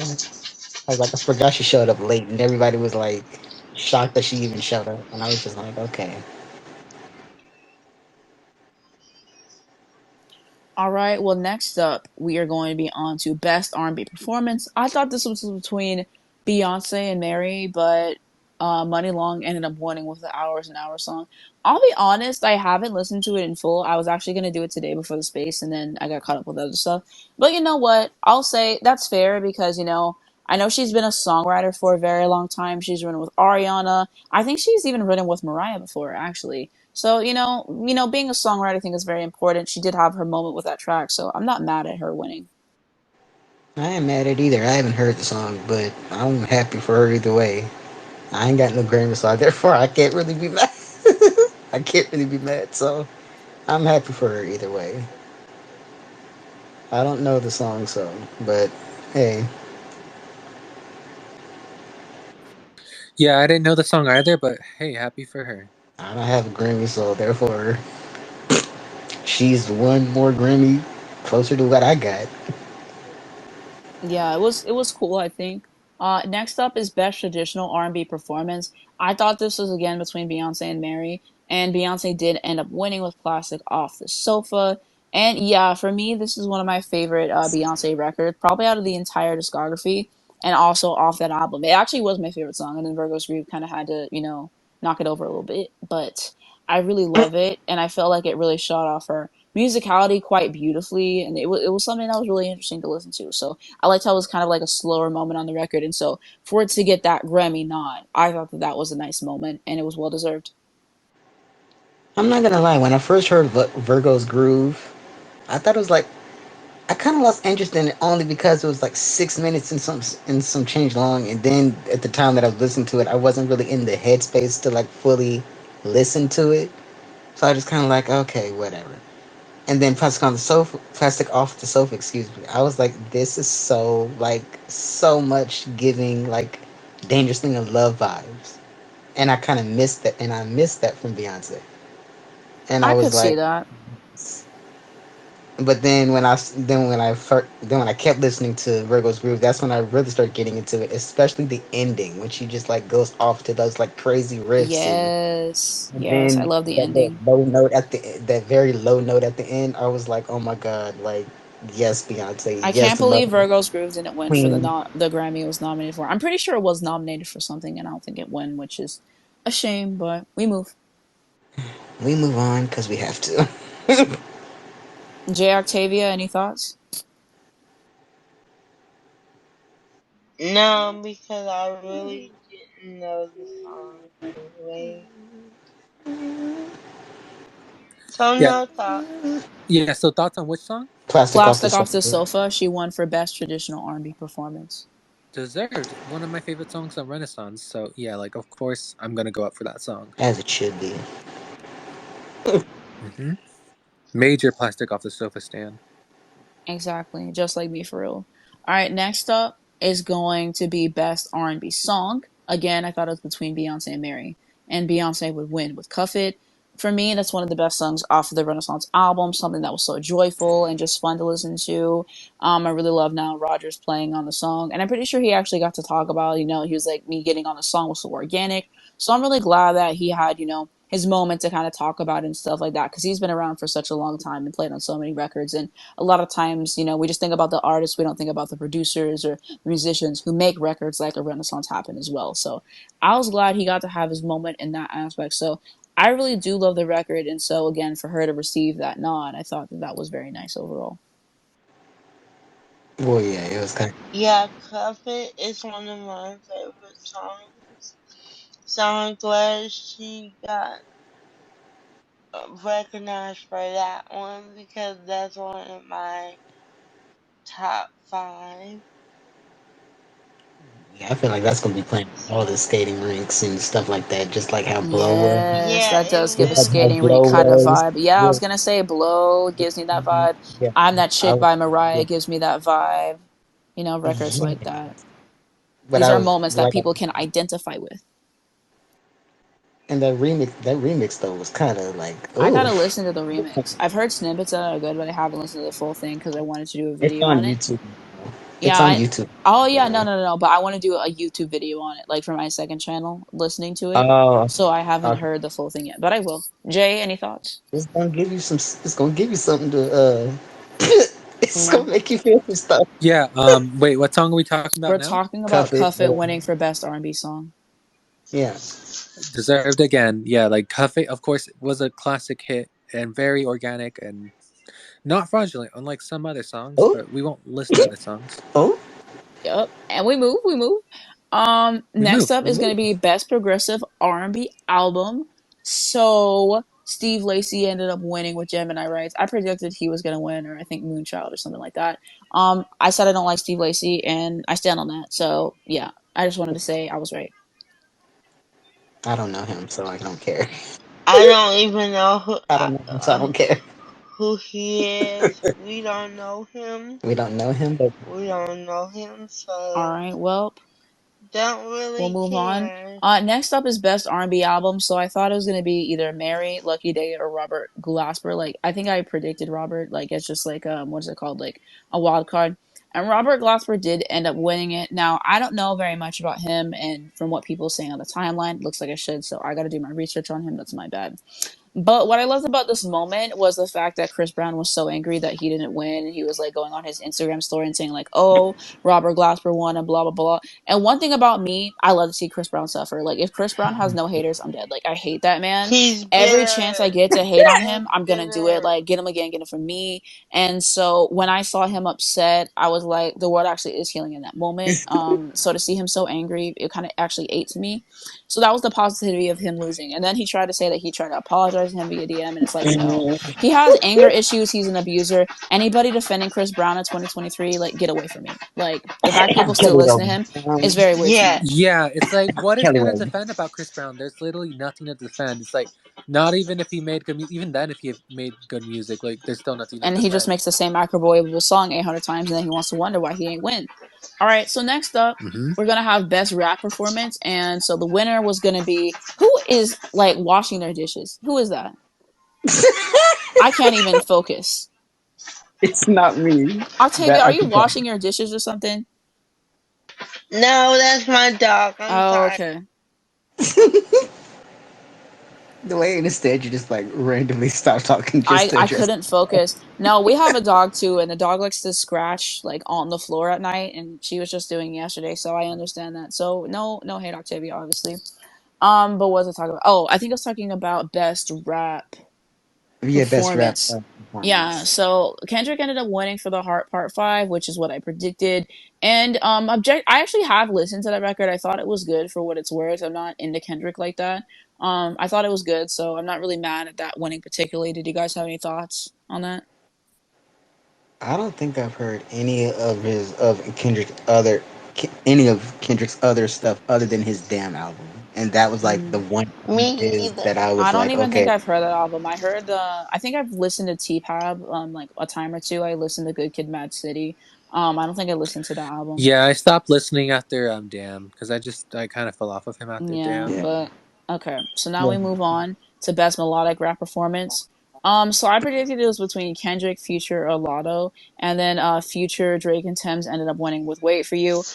I was like, I forgot she showed up late, and everybody was like shocked that she even showed up, and I was just like, okay. All right. Well, next up, we are going to be on to best R&B performance. I thought this was between Beyonce and Mary, but Money Long ended up winning with the Hours and Hours song. I'll be honest, I haven't listened to it in full. I was actually going to do it today before the space, and then I got caught up with other stuff. But you know what? I'll say that's fair because I know she's been a songwriter for a very long time. She's written with Ariana. I think she's even written with Mariah before, actually. So being a songwriter, I think is very important. She did have her moment with that track, so I'm not mad at her winning. I ain't mad at either. I haven't heard the song, but I'm happy for her either way. I ain't got no Grammy, so therefore I can't really be mad. I can't really be mad, so I'm happy for her either way. I don't know the song, so but hey, Yeah, I didn't know the song either, but hey, happy for her. I don't have a Grammy, so therefore she's one more Grammy closer to what I got. Yeah, it was cool, I think. Next up is best traditional R&B performance. I thought this was again between Beyonce and Mary, and Beyonce did end up winning with Plastic Off the Sofa. And yeah, for me, this is one of my favorite Beyonce records, probably out of the entire discography, and also off that album. It actually was my favorite song, and then Virgo's Groove kind of had to, knock it over a little bit, but I really love it, and I felt like it really shot off her musicality quite beautifully, and it was something that was really interesting to listen to. So I liked how it was kind of like a slower moment on the record, and so for it to get that Grammy nod, I thought that that was a nice moment, and it was well deserved. I'm not gonna lie. When I first heard Virgo's Groove, I thought it was like I kind of lost interest in it only because it was like 6 minutes and some change long, and then at the time that I was listening to it, I wasn't really in the headspace to like fully listen to it. So I just kind of like, okay, whatever. And then plastic off the sofa. Excuse me. I was like, this is so like so much giving like dangerously in love vibes, and I kind of missed that, and I missed that from Beyonce. And I I was could see like, that. but then when I kept listening to Virgo's Groove, that's when I really started getting into it, especially the ending when she just like goes off to those like crazy riffs Yes, and yes, I then love the that little ending. low note at that very low note at the end. I was like, oh my god, like yes, Beyonce, I can't yes, believe mother Virgo's Groove didn't win for queen. the Grammy it was nominated for. I'm pretty sure it was nominated for something, and I don't think it won, which is a shame. But we move. We move on because we have to. J Octavia, any thoughts? No, because I really didn't know the song anyway. So Yeah, no thoughts. yeah. So thoughts on which song? Plastic off the Plastic Off the sofa, Sofa. She won for best traditional R&B performance. Deserved. One of my favorite songs on Renaissance. So yeah, like of course I'm gonna go up for that song. as it should be. hmm Major plastic off the sofa stand. Exactly, just like me for real. All right, next up is going to be best R&B song. Again, I thought it was between Beyonce and Mary, and Beyonce would win with Cuff It. For me, that's one of the best songs off of the Renaissance album. Something that was so joyful and just fun to listen to. I really love Now Rogers playing on the song, and I'm pretty sure he actually got to talk about, he was like, me getting on the song was so organic. So I'm really glad that he had, his moment to kind of talk about it and stuff like that because he's been around for such a long time and played on so many records. And a lot of times, we just think about the artists, we don't think about the producers or the musicians who make records like a Renaissance happen as well. So I was glad he got to have his moment in that aspect. So I really do love the record, and so again, for her to receive that nod, I thought that that was very nice overall. Well, yeah, it was kind Yeah, Cuff It is one of my favorite songs. So I'm glad she got recognized for that one because that's one of my top five. yeah, I feel like that's gonna be playing all the So skating rinks and stuff like that, just like how Blow was. Yes, yeah, that it does give Just a like how will. skating rink Blow kind of was. vibe. Yeah, I was Yeah. gonna say Blow gives me that vibe. Yeah. I'm That I Chick was, by Mariah yeah. gives me that vibe. Records like Yeah. that. But These I are was moments that like, people can identify with. and that remix though was kind of like, I ooh, gotta listen to the remix. I've heard snippets that are good, but I haven't listened to the full thing because I wanted to do a it's video on on it. YouTube. Yeah. It's on YouTube. Oh By yeah, the way. no. But I want to do a YouTube video on it, like for my second channel, listening to it. Oh, So I haven't okay. heard the full thing yet, but I will. Jay, any thoughts? It's gonna give you some. It's gonna give you something to. It's No. gonna make you feel some stuff. Yeah. Wait, what song are we talking about We're now? talking about Cuff it. Cuff It winning for best R&B song. Yeah, Deserved again. Yeah, like Cuff It, of course, was a classic hit and very organic and not fraudulent, unlike some other songs. oh, But we won't list the other songs. oh, Yep. And we move. We Next move. up is going to be best progressive R&B album. So Steve Lacy ended up winning with Gemini Rights. I predicted he was going to win, or I think Moonchild or something like that. I said I don't like Steve Lacy, and I stand on that. So yeah, I just wanted to say I was right. I don't know him, so I don't care. I don't even know I don't know him, so I don't care. who he is. We don't know him. We don't know him, but We don't know him, All so right, well, don't we'll really move on. care. Next up is best R&B album. So I thought it was gonna be either Mary, Lucky Day, or Robert Glasper. Like I think I predicted Robert. Like it's just like what is it called? Like a wild card. And Robert Glasper did end up winning it. Now I don't know very much about him, and from what people say on the timeline, it looks like I should. So I got to do my research on him. That's my bad. But what I loved about this moment was the fact that Chris Brown was so angry that he didn't win. And he was like going on his Instagram story and saying, like, oh, Robert Glasper won and blah, blah, blah. And one thing about me, I love to see Chris Brown suffer. Like, if Chris Brown has no haters, I'm dead. Like, I hate that man. He's Every chance I bitter. get to hate on He's him, I'm going to do it. bitter. Like, get him again, get him from me. And so when I saw him upset, I was like, the world actually is healing in that moment. So to see him so angry, it kind of actually ate to me. So that was the positivity of him losing. And then he tried to say that he tried to apologize to him via DM, and it's like, no. He has anger issues. He's an abuser. Anybody defending Chris Brown in 2023, like, get away from me. Like, the fact people still Kelly listen to though. him is very weird to Yeah. me. Yeah, it's like, what is Kelly there to Rowland. defend about Chris Brown? There's literally nothing to defend. It's like, not even if he made good music, even then, if he made good music, like, there's still nothing to And he just defend. makes the same microwavable song 800 times, and then he wants to wonder why he ain't win. All right, so next up, Hmm. we're gonna have best rap performance, and so the winner was gonna be who is like washing their dishes. Who is that? I can't even focus. It's not me. Octavia, That are I you can tell. washing your dishes or something? No, that's my dog. I'm Oh, sorry. okay. The way instead you just like randomly stop talking just to I address. couldn't focus. No, we have a dog too, and the dog likes to scratch like on the floor at night, and she was just doing it yesterday, so I understand that. So no hate Octavia, obviously. But what was I talking about? Oh, I think I was talking about best rap Yeah, best rap performance. Yeah, performance. so Kendrick ended up winning for the Heart Part 5, which is what I predicted. And object I actually have listened to that record. I thought it was good for what it's worth. I'm not into Kendrick like that. I thought it was good, so I'm not really mad at that winning particularly. Did you guys have any thoughts on that? I don't think I've heard any of his of Kendrick's other any of Kendrick's other stuff other than his damn album, and that was like the Mm. one of Me his either. that I I was don't like, even think okay, I've heard that album. I heard the I think I've listened to T-Pab like a time or two. I listened to Good Kid, Mad City. I don't think I listened to that album. Yeah, I stopped listening after Damn, because I kind of fell off of him after Yeah, Damn. yeah, but okay. So now yeah. we move on to best melodic rap performance. So I predicted it was between Kendrick, Future, or Lotto, and then Future, Drake, and Thames ended up winning with Wait for You.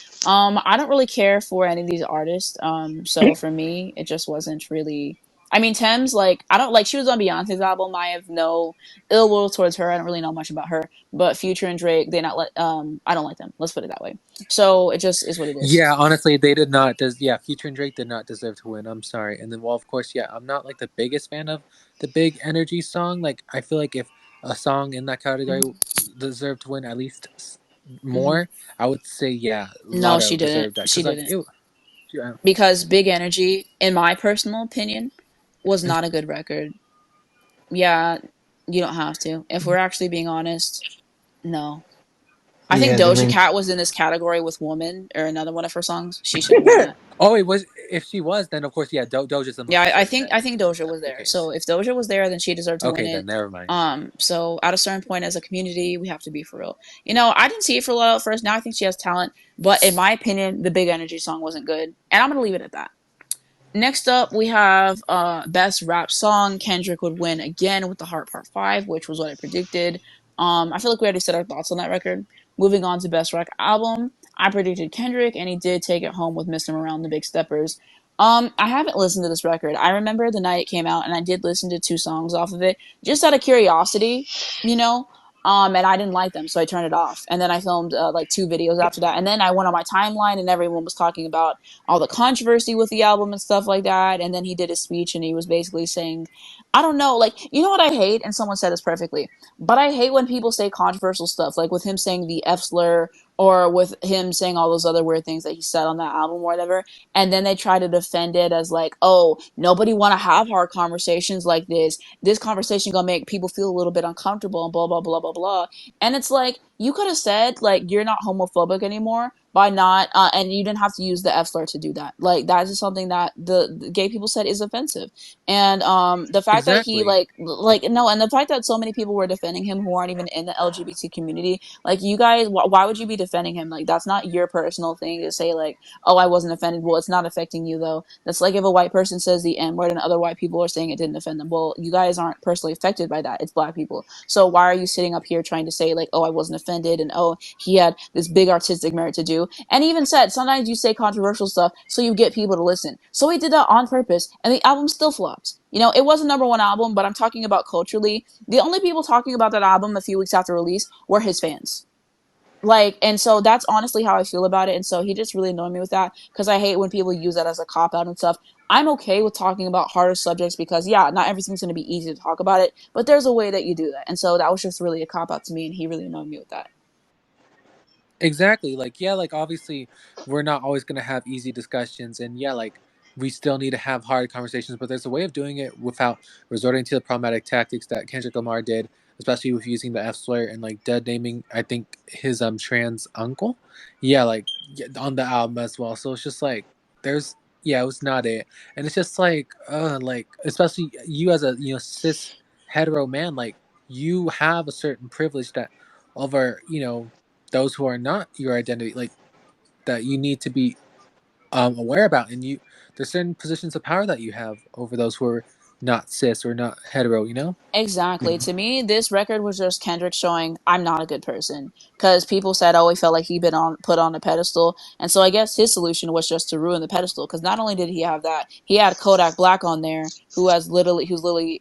I don't really care for any of these artists. So for me, it just wasn't really. I mean, Thames, like, I don't like, she was on Beyonce's album. I have no ill will towards her. I don't really know much about her. But Future and Drake, they not let, I don't like them. Let's put it that way. So it just is what it is. Yeah, honestly, they did not. Yeah, Future and Drake did not deserve to win. I'm sorry. And then, well, of course, yeah, I'm not like the biggest fan of the Big Energy song. Like, I feel like if a song in that category Hmm. deserved to win at least Hmm. more, I would say yeah, No, she Lotto didn't. deserved that She because like didn't. it. Yeah. Because Big Energy, in my personal opinion, was not a good record. Yeah, you don't have to. If we're actually being honest, no. I think Yeah, the Doja ring. Cat was in this category with Woman or another one of her songs. She should have won that. Oh, it was. If she was, then of course, yeah, Doja's the Yeah, most deserving. I Then, think if Doja was that's the there. So case. if Doja was there, then she deserved to win Okay, it. then never mind. So at a certain point as a community, we have to be for real. I didn't see it for Lil at first. Now I think she has talent, but in my opinion, the Big Energy song wasn't good, and I'm gonna leave it at that. Next up, we have best rap song. Kendrick would win again with the Heart Part Five, which was what I predicted. I feel like we already said our thoughts on that record. Moving on to best rock album, I predicted Kendrick, and he did take it home with Mr. Morale and the Big Steppers. I haven't listened to this record. I remember the night it came out, and I did listen to two songs off of it just out of curiosity, you know. And I didn't like them, so I turned it off. And then I filmed like two videos after that, and then I went on my timeline, and everyone was talking about all the controversy with the album and stuff like that. And then he did a speech and he was basically saying, I don't know, like, you know what I hate? And someone said this perfectly, but I hate when people say controversial stuff, like with him saying the F slur or with him saying all those other weird things that he said on that album or whatever. And then they try to defend it as like, oh, nobody want to have hard conversations like this. This conversation gonna make people feel a little bit uncomfortable and blah, blah, blah, blah, blah. And it's like, you could have said, like, you're not homophobic anymore by not and you didn't have to use the F slur to do that. Like that is something that the gay people said is offensive. And the fact that he Exactly. like no, and the fact that so many people were defending him who aren't even in the LGBT community, like you guys, why would you be defending him? Like that's not your personal thing to say like, oh, I wasn't offended. Well, it's not affecting you though. That's like if a white person says the N word and other white people are saying it didn't offend them. Well, you guys aren't personally affected by that. It's black people. So why are you sitting up here trying to say like, oh, I wasn't offended and oh, he had this big artistic merit to do? And he even said sometimes you say controversial stuff so you get people to listen. So he did that on purpose, and the album still flopped. It was a number one album, but I'm talking about culturally. The only people talking about that album a few weeks after release were his fans. Like, and so that's honestly how I feel about it. And so he just really annoyed me with that because I hate when people use that as a cop out and stuff. I'm okay with talking about harder subjects because, yeah, not everything's going to be easy to talk about it, but there's a way that you do that. And so that was just really a cop out to me, and he really annoyed me with that. Exactly. Like, yeah, like obviously we're not always going to have easy discussions. And yeah, like we still need to have hard conversations, but there's a way of doing it without resorting to the problematic tactics that Kendrick Lamar did, especially with using the F slur and like dead naming, I think, his trans uncle. Yeah, like on the album as well. So it's just like, there's, yeah, it was not it. And it's just like, especially you as a, cis hetero man, like you have a certain privilege that over, those who are not your identity, like that you need to be aware about, and there's certain positions of power that you have over those who are not cis or not hetero. Exactly. To me, this record was just Kendrick showing I'm not a good person because people said, "Oh, he felt like he'd been put on a pedestal," and so I guess his solution was just to ruin the pedestal. Because not only did he have that, he had Kodak Black on there, who's literally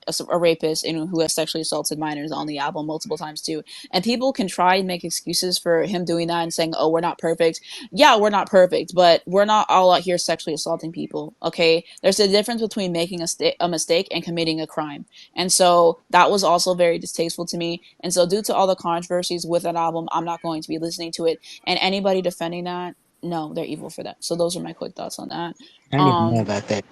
a rapist and who has sexually assaulted minors on the album multiple times too. And people can try and make excuses for him doing that and saying, "Oh, we're not perfect." Yeah, we're not perfect, but we're not all out here sexually assaulting people. Okay, there's a difference between making a mistake and committing a crime. And so that was also very distasteful to me. And so, due to all the controversies with that album, I'm not going to be listening to it. And anybody defending that, no, they're evil for that. So, those are my quick thoughts on that. I didn't even know Um, about that,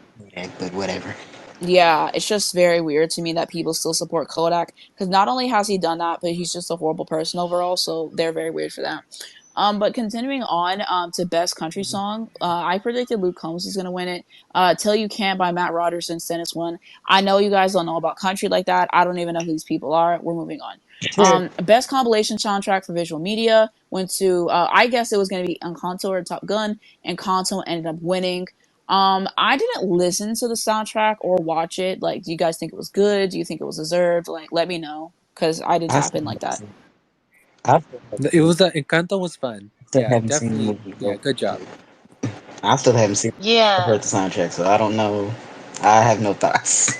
but whatever. yeah, it's just very weird to me that people still support Kodak because not only has he done that, but he's just a horrible person overall. So, they're very weird for that. But continuing on to best country song, I predicted Luke Combs is gonna win it. "Till You Can't" by Matt Rodgers and Stennis won. I know you guys don't know about country like that. I don't even know who these people are. We're moving on. Best compilation soundtrack for visual media went to I guess it was gonna be Encanto or Top Gun, and Encanto ended up winning. I didn't listen to the soundtrack or watch it. Like, do you guys think it was good? Do you think it was deserved? Like, let me know because I didn't I tap still in like haven't that. seen. I still haven't It seen. was Encanto was fun. I still Yeah, haven't seen the definitely. movie. Yeah, good job. I still haven't seen. I Yeah. heard the soundtrack, so I don't know. I have no thoughts.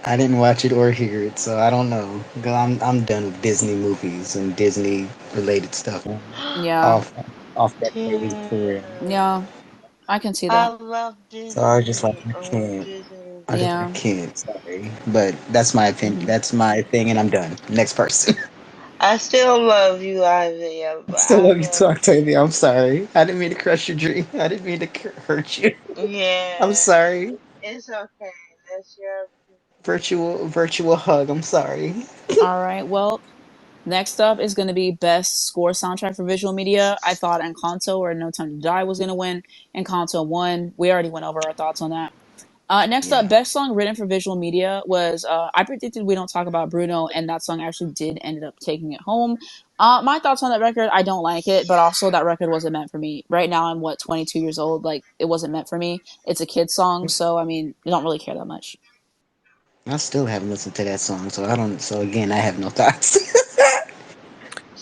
I didn't watch it or hear it, so I don't know. Cause I'm done with Disney movies and Disney related stuff. Yeah, Off off that crazy career. Damn. yeah, I can see I that. love So I was just like, Disney. I can't. Disney I Yeah. movies. can't. Sorry, but that's my opinion. Hmm. That's my thing, and I'm done. Next person. I still love you, Isaiah, I but still I love you too, love Octavia. I'm Disney. sorry. I didn't mean to crush your dream. I didn't mean to hurt you. I'm Yeah, sorry. it's okay. That's your opinion. Virtual hug. I'm sorry. All right. Well, next up is going to be best score soundtrack for visual media. I thought Encanto or No Time to Die was going to win. Encanto won. We already went over our thoughts on that. Next up, Yeah. best song written for visual media was I predicted we don't talk about Bruno, and that song actually did ended up taking it home. My thoughts on that record, I don't like it, but also that record wasn't meant for me. Right now, I'm 22 years old. Like it wasn't meant for me. It's a kid's song, so I mean, I don't really care that much. I still haven't listened to that song, so I don't. So again, I have no thoughts.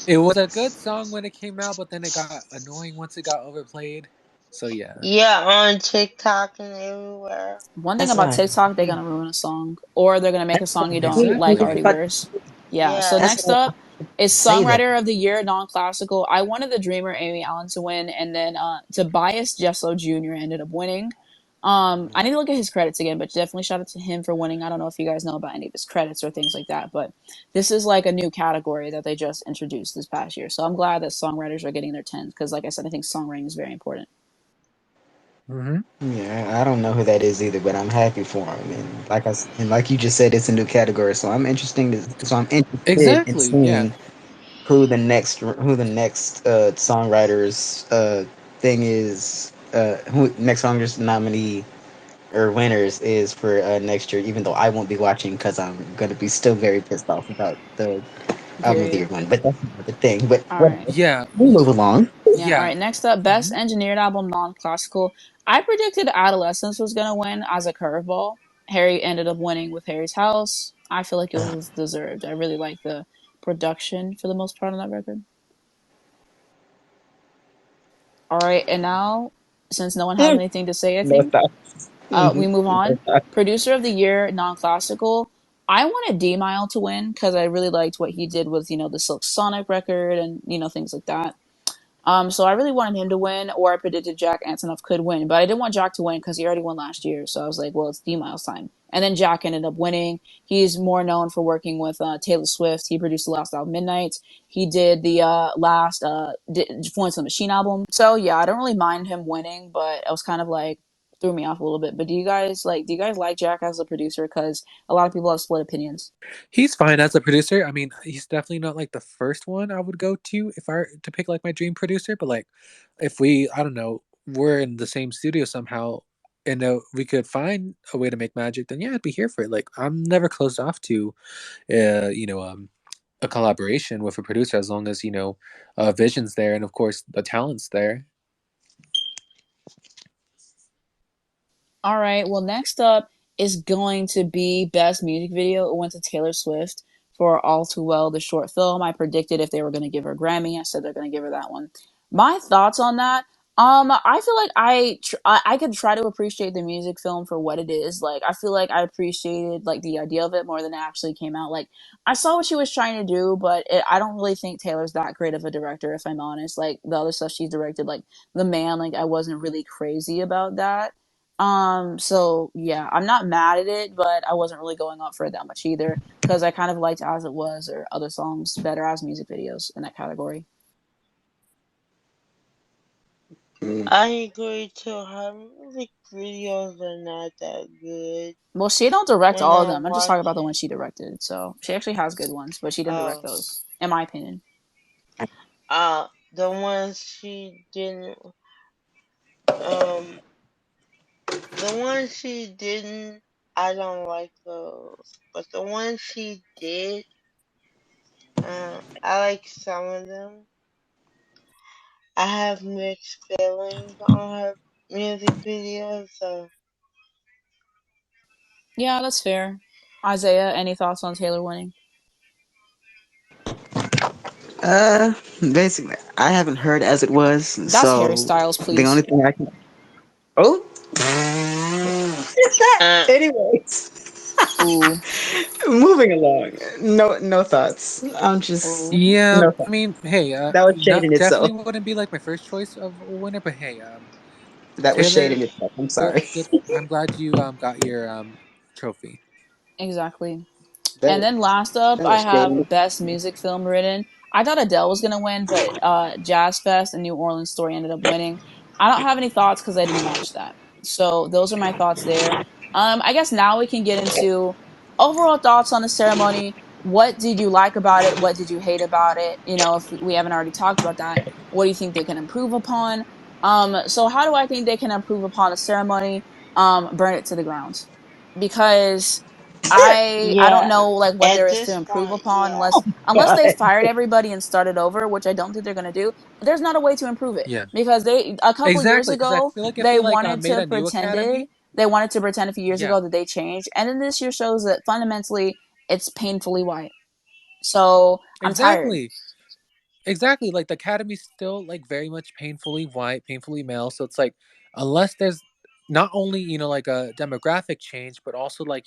It was a good song when it came out, but then it got annoying once it got overplayed. So yeah. Yeah, on TikTok and everywhere. One thing That's about why. TikTok, they're gonna ruin a song, or they're gonna make a That's song you why. don't like Exactly. already worse. Yeah. So Yeah. That's next why I up is say that. songwriter of the year, non-classical. I wanted the Dreamer Amy Allen to win, and then Tobias Jesso Jr. ended up winning. I need to look at his credits again, but definitely shout out to him for winning. I don't know if you guys know about any of his credits or things like that, but this is like a new category that they just introduced this past year. So I'm glad that songwriters are getting their tens because, like I said, I think songwriting is very important. Hmm. Yeah, I don't know who that is either, but I'm happy for him. And like you just said, it's a new category, so I'm interested in Exactly. Yeah. seeing who the next songwriters thing is who next songwriters nominee or winners is for next year. Even though I won't be watching because I'm gonna be still very pissed off about the album of the year Period. one. But that's another thing. But All right. whatever. Yeah. We move along. Yeah, all Yeah. right. Next up, best Hmm. engineered album non-classical. I predicted Adolescence was gonna win as a curveball. Harry ended up winning with Harry's House. I feel like it was deserved. I really like the production for the most part on that record. All right, and now since no one has anything to say, I No think thoughts. we move No on. thoughts. Producer of the year non-classical. I wanted D Mile to win because I really liked what he did with the Silk Sonic record and things like that. So I really wanted him to win, or I predicted Jack Antonoff could win, but I didn't want Jack to win because he already won last year. So I was like, well, it's D Miles time. And then Jack ended up winning. He's more known for working with Taylor Swift. He produced the last album, Midnight. He did the last Florence and the Machine album. So yeah, I don't really mind him winning, but it was kind of like threw me off a little bit. But do you guys like Jack as a producer? Because a lot of people have split opinions. He's fine as a producer. I mean, he's definitely not like the first one I would go to if I were to pick like my dream producer. But like, if we, I don't know, we're in the same studio somehow, and we could find a way to make magic, then yeah, I'd be here for it. Like, I'm never closed off to, uh, you know, um, a collaboration with a producer as long as vision's there and of course the talent's there. All right. Well, next up is going to be Best Music Video. It went to Taylor Swift for All Too Well, the short film. I predicted if they were going to give her a Grammy. I said they're going to give her that one. My thoughts on that. I feel like I could try to appreciate the music film for what it is. Like, I feel like I appreciated like the idea of it more than it actually came out. Like, I saw what she was trying to do, but I don't really think Taylor's that great of a director, if I'm honest. Like the other stuff she's directed, like The Man, like I wasn't really crazy about that. So yeah, I'm not mad at it, but I wasn't really going up for it that much either because I kind of liked As It Was or other songs better as music videos in that category. Mm. I agree too. Her music videos are not that good Well, she don't direct when all of I them. I'm just talking watch about the it. ones she directed. So she actually has good ones, but she didn't direct Oh, those, in my opinion. the ones she didn't, um, the ones she didn't, I don't like those. But the ones she did, I like some of them. I have mixed feelings on her music videos, so Yeah, that's fair. Isaiah, any thoughts on Taylor winning? Uh, Basically, I haven't heard As It Was, That's Harry so Styles, the only please. thing I can. Oh! Anyways, Ooh, moving along. No thoughts. I'm just ooh. Yeah, no I thoughts. mean, hey, That was shading not definitely itself. wouldn't be like my first choice of a winner, but hey, That was Taylor, shading itself. I'm good, sorry. good. I'm glad you got your trophy. Exactly. And That then last up, that I was shading have Best itself. Music Film Written. I thought Adele was gonna win, but Jazz Fest and New Orleans Story ended up winning. I don't have any thoughts because I didn't watch that. So those are my thoughts there. I guess now we can get into overall thoughts on the ceremony. What did you like about it? What did you hate about it? You know, if we haven't already talked about that, what do you think they can improve upon? So how do I think they can improve upon a ceremony? Burn it to the ground because I don't Yeah, know like what there at is to this improve point, upon yeah. unless God. they fired everybody and started over, which I don't think they're gonna do. There's not a way to improve it Yeah, because they a couple years exactly. Because I ago feel like if they they wanted made to a new pretended academy, they wanted to pretend a few years yeah, ago that they changed, and then this year shows that fundamentally it's painfully white. So I'm tired. exactly. Exactly, like the academy's still like very much painfully white, painfully male. So it's like unless there's not only like a demographic change, but also like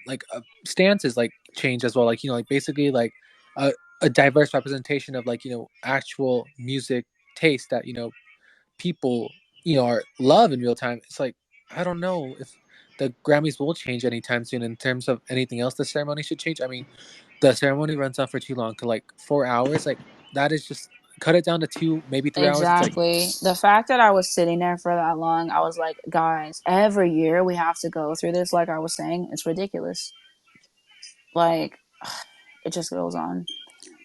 like stances like change as well. Like like basically like a, a diverse representation of like actual music taste that people are love in real time. It's like I don't know if the Grammys will change anytime soon in terms of anything else the ceremony should change. I mean, the ceremony runs on for too long, to like 4 hours. Like that is just cut it down to 2, maybe 3 hours. It's like Exactly. The fact that I was sitting there for that long, I was like, guys, every year we have to go through this. Like I was saying, it's ridiculous. Like, it just goes on.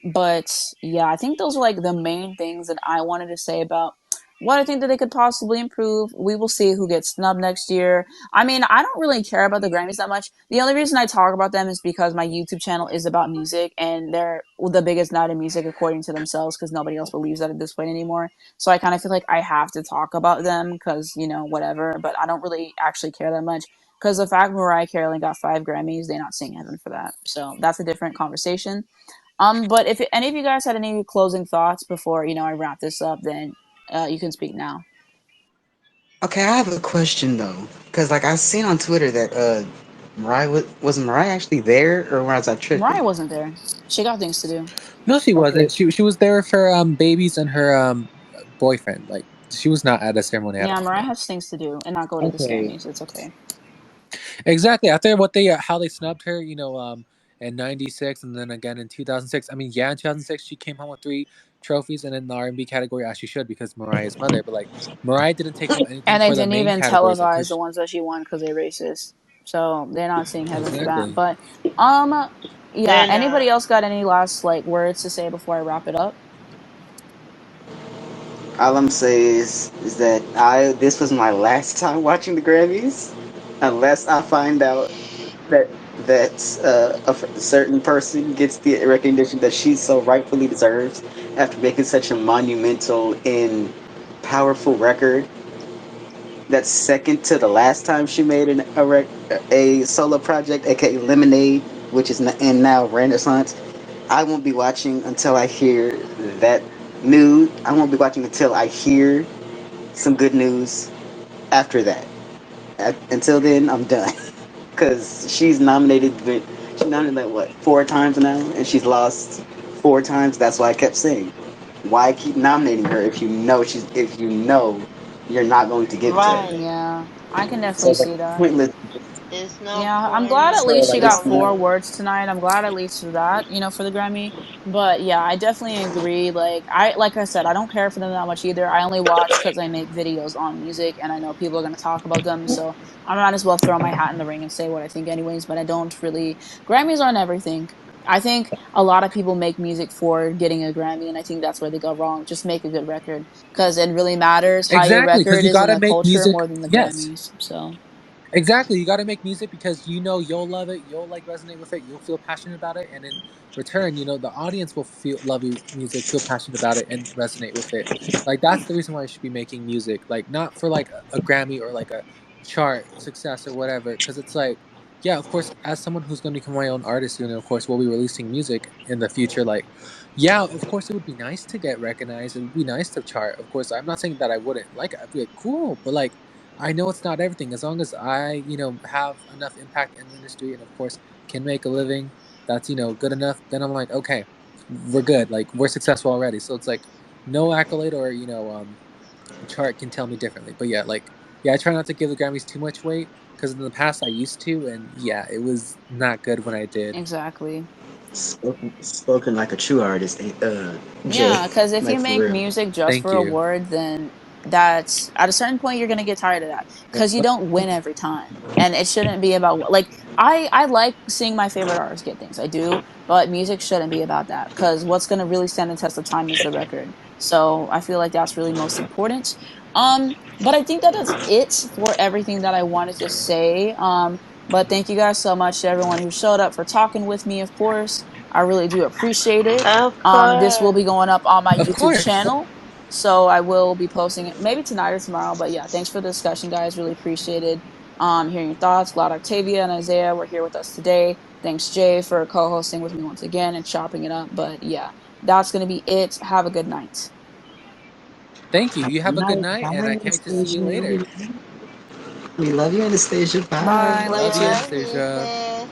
But yeah, I think those are like the main things that I wanted to say about what I think that they could possibly improve. We will see who gets snubbed next year. I mean, I don't really care about the Grammys that much. The only reason I talk about them is because my YouTube channel is about music and they're the biggest night in music according to themselves because nobody else believes that at this point anymore. So I kind of feel like I have to talk about them because, whatever, but I don't really actually care that much. Because the fact Mariah Carey only got 5 Grammys, they not sing heaven for that. So that's a different conversation. But if any of you guys had any closing thoughts before I wrap this up, then you can speak now. Okay, I have a question though, because like I seen on Twitter that Mariah was Mariah actually there, or was I Mariah tripping? wasn't there. She got things to do. no, she Okay, wasn't. She was there for babies and her boyfriend. Like she was not at a ceremony at Yeah, all. Mariah No. has things to do and not go to the okay. Grammys. It's okay. Exactly. After what they how they snubbed her, in '96 and then again in 2006. I mean, yeah, in 2006 she came home with 3 trophies, and in the R&B category, as she should, because Mariah's mother. But like Mariah didn't take home anything And they for the didn't main even categories, like televise the because ones that she won because they're racist. So they're not seeing heaven for that. exactly. But um, yeah. They're Anybody not. else got any last like words to say before I wrap it up? All I'm saying is that I this was my last time watching the Grammys, unless I find out that certain person gets the recognition that she so rightfully deserves after making such a monumental and powerful record that's second to the last time she made a solo project, aka Lemonade, which is and now Renaissance. I won't be watching until I hear that news. I won't be watching until I hear some good news after that. Until then, I'm done. Because she's nominated like what 4 times now, and she's lost 4 times. That's why I kept saying, why keep nominating her if you know you're not going to give it to her. Right. Yeah, I can So definitely like see that. pointless. It's no Yeah, I'm point glad at in So least she like it's got not. four nominating. words tonight. I'm glad at least for that, for the Grammy. But yeah, I definitely agree. Like I said, I don't care for them that much either. I only watch because I make videos on music, and I know people are gonna talk about them. So I might as well throw my hat in the ring and say what I think, anyways. But I don't really. Grammys aren't everything. I think a lot of people make music for getting a Grammy, and I think that's where they go wrong. Just make a good record because it really matters how your Exactly, because record you is in gotta the make culture music. more than the Yes. Grammys. So Exactly. You got to make music because you'll love it, you'll like resonate with it, you'll feel passionate about it, and in return, the audience will feel love your music, feel passionate about it, and resonate with it. Like that's the reason why I should be making music, like not for like a Grammy or like a chart success or whatever. Because it's like, yeah, of course, as someone who's going to become my own artist, of course, will be releasing music in the future. Like, yeah, of course, it would be nice to get recognized. It would be nice to chart. Of course, I'm not saying that I wouldn't like it. I'd be like, cool, but like I know it's not everything. As long as I, have enough impact in the industry and of course can make a living, that's good enough. Then I'm like, okay, we're good. Like we're successful already. So it's like no accolade or chart can tell me differently. But yeah, like yeah, I try not to give the Grammys too much weight because in the past I used to, and yeah, it was not good when I did. Exactly. Spoken like a true artist, Jay. Yeah, because if you Like for make real. music just Thank for you. awards, then that's at a certain point you're gonna get tired of that because you don't win every time, and it shouldn't be about like I like seeing my favorite artists get things. I do, but music shouldn't be about that because what's gonna really stand the test of time is the record. So I feel like that's really most important. But I think that is it for everything that I wanted to say. But thank you guys so much to everyone who showed up for talking with me. Of course, I really do appreciate it. Of This will be course. going up on my Of YouTube course. channel. So I will be posting it maybe tonight or tomorrow. But yeah, thanks for the discussion, guys. Really appreciated hearing your thoughts. Glad Octavia and Isaiah were here with us today. Thanks, Jay, for co hosting with me once again and chopping it up. But yeah, that's going to be it. Have a good night. Thank you. You have a good Night, night, bye, and I can't wait to see you Anastasia. later. We love you, Anastasia. Bye. Bye. Love you Love you, too. Love you, Anastasia. sis.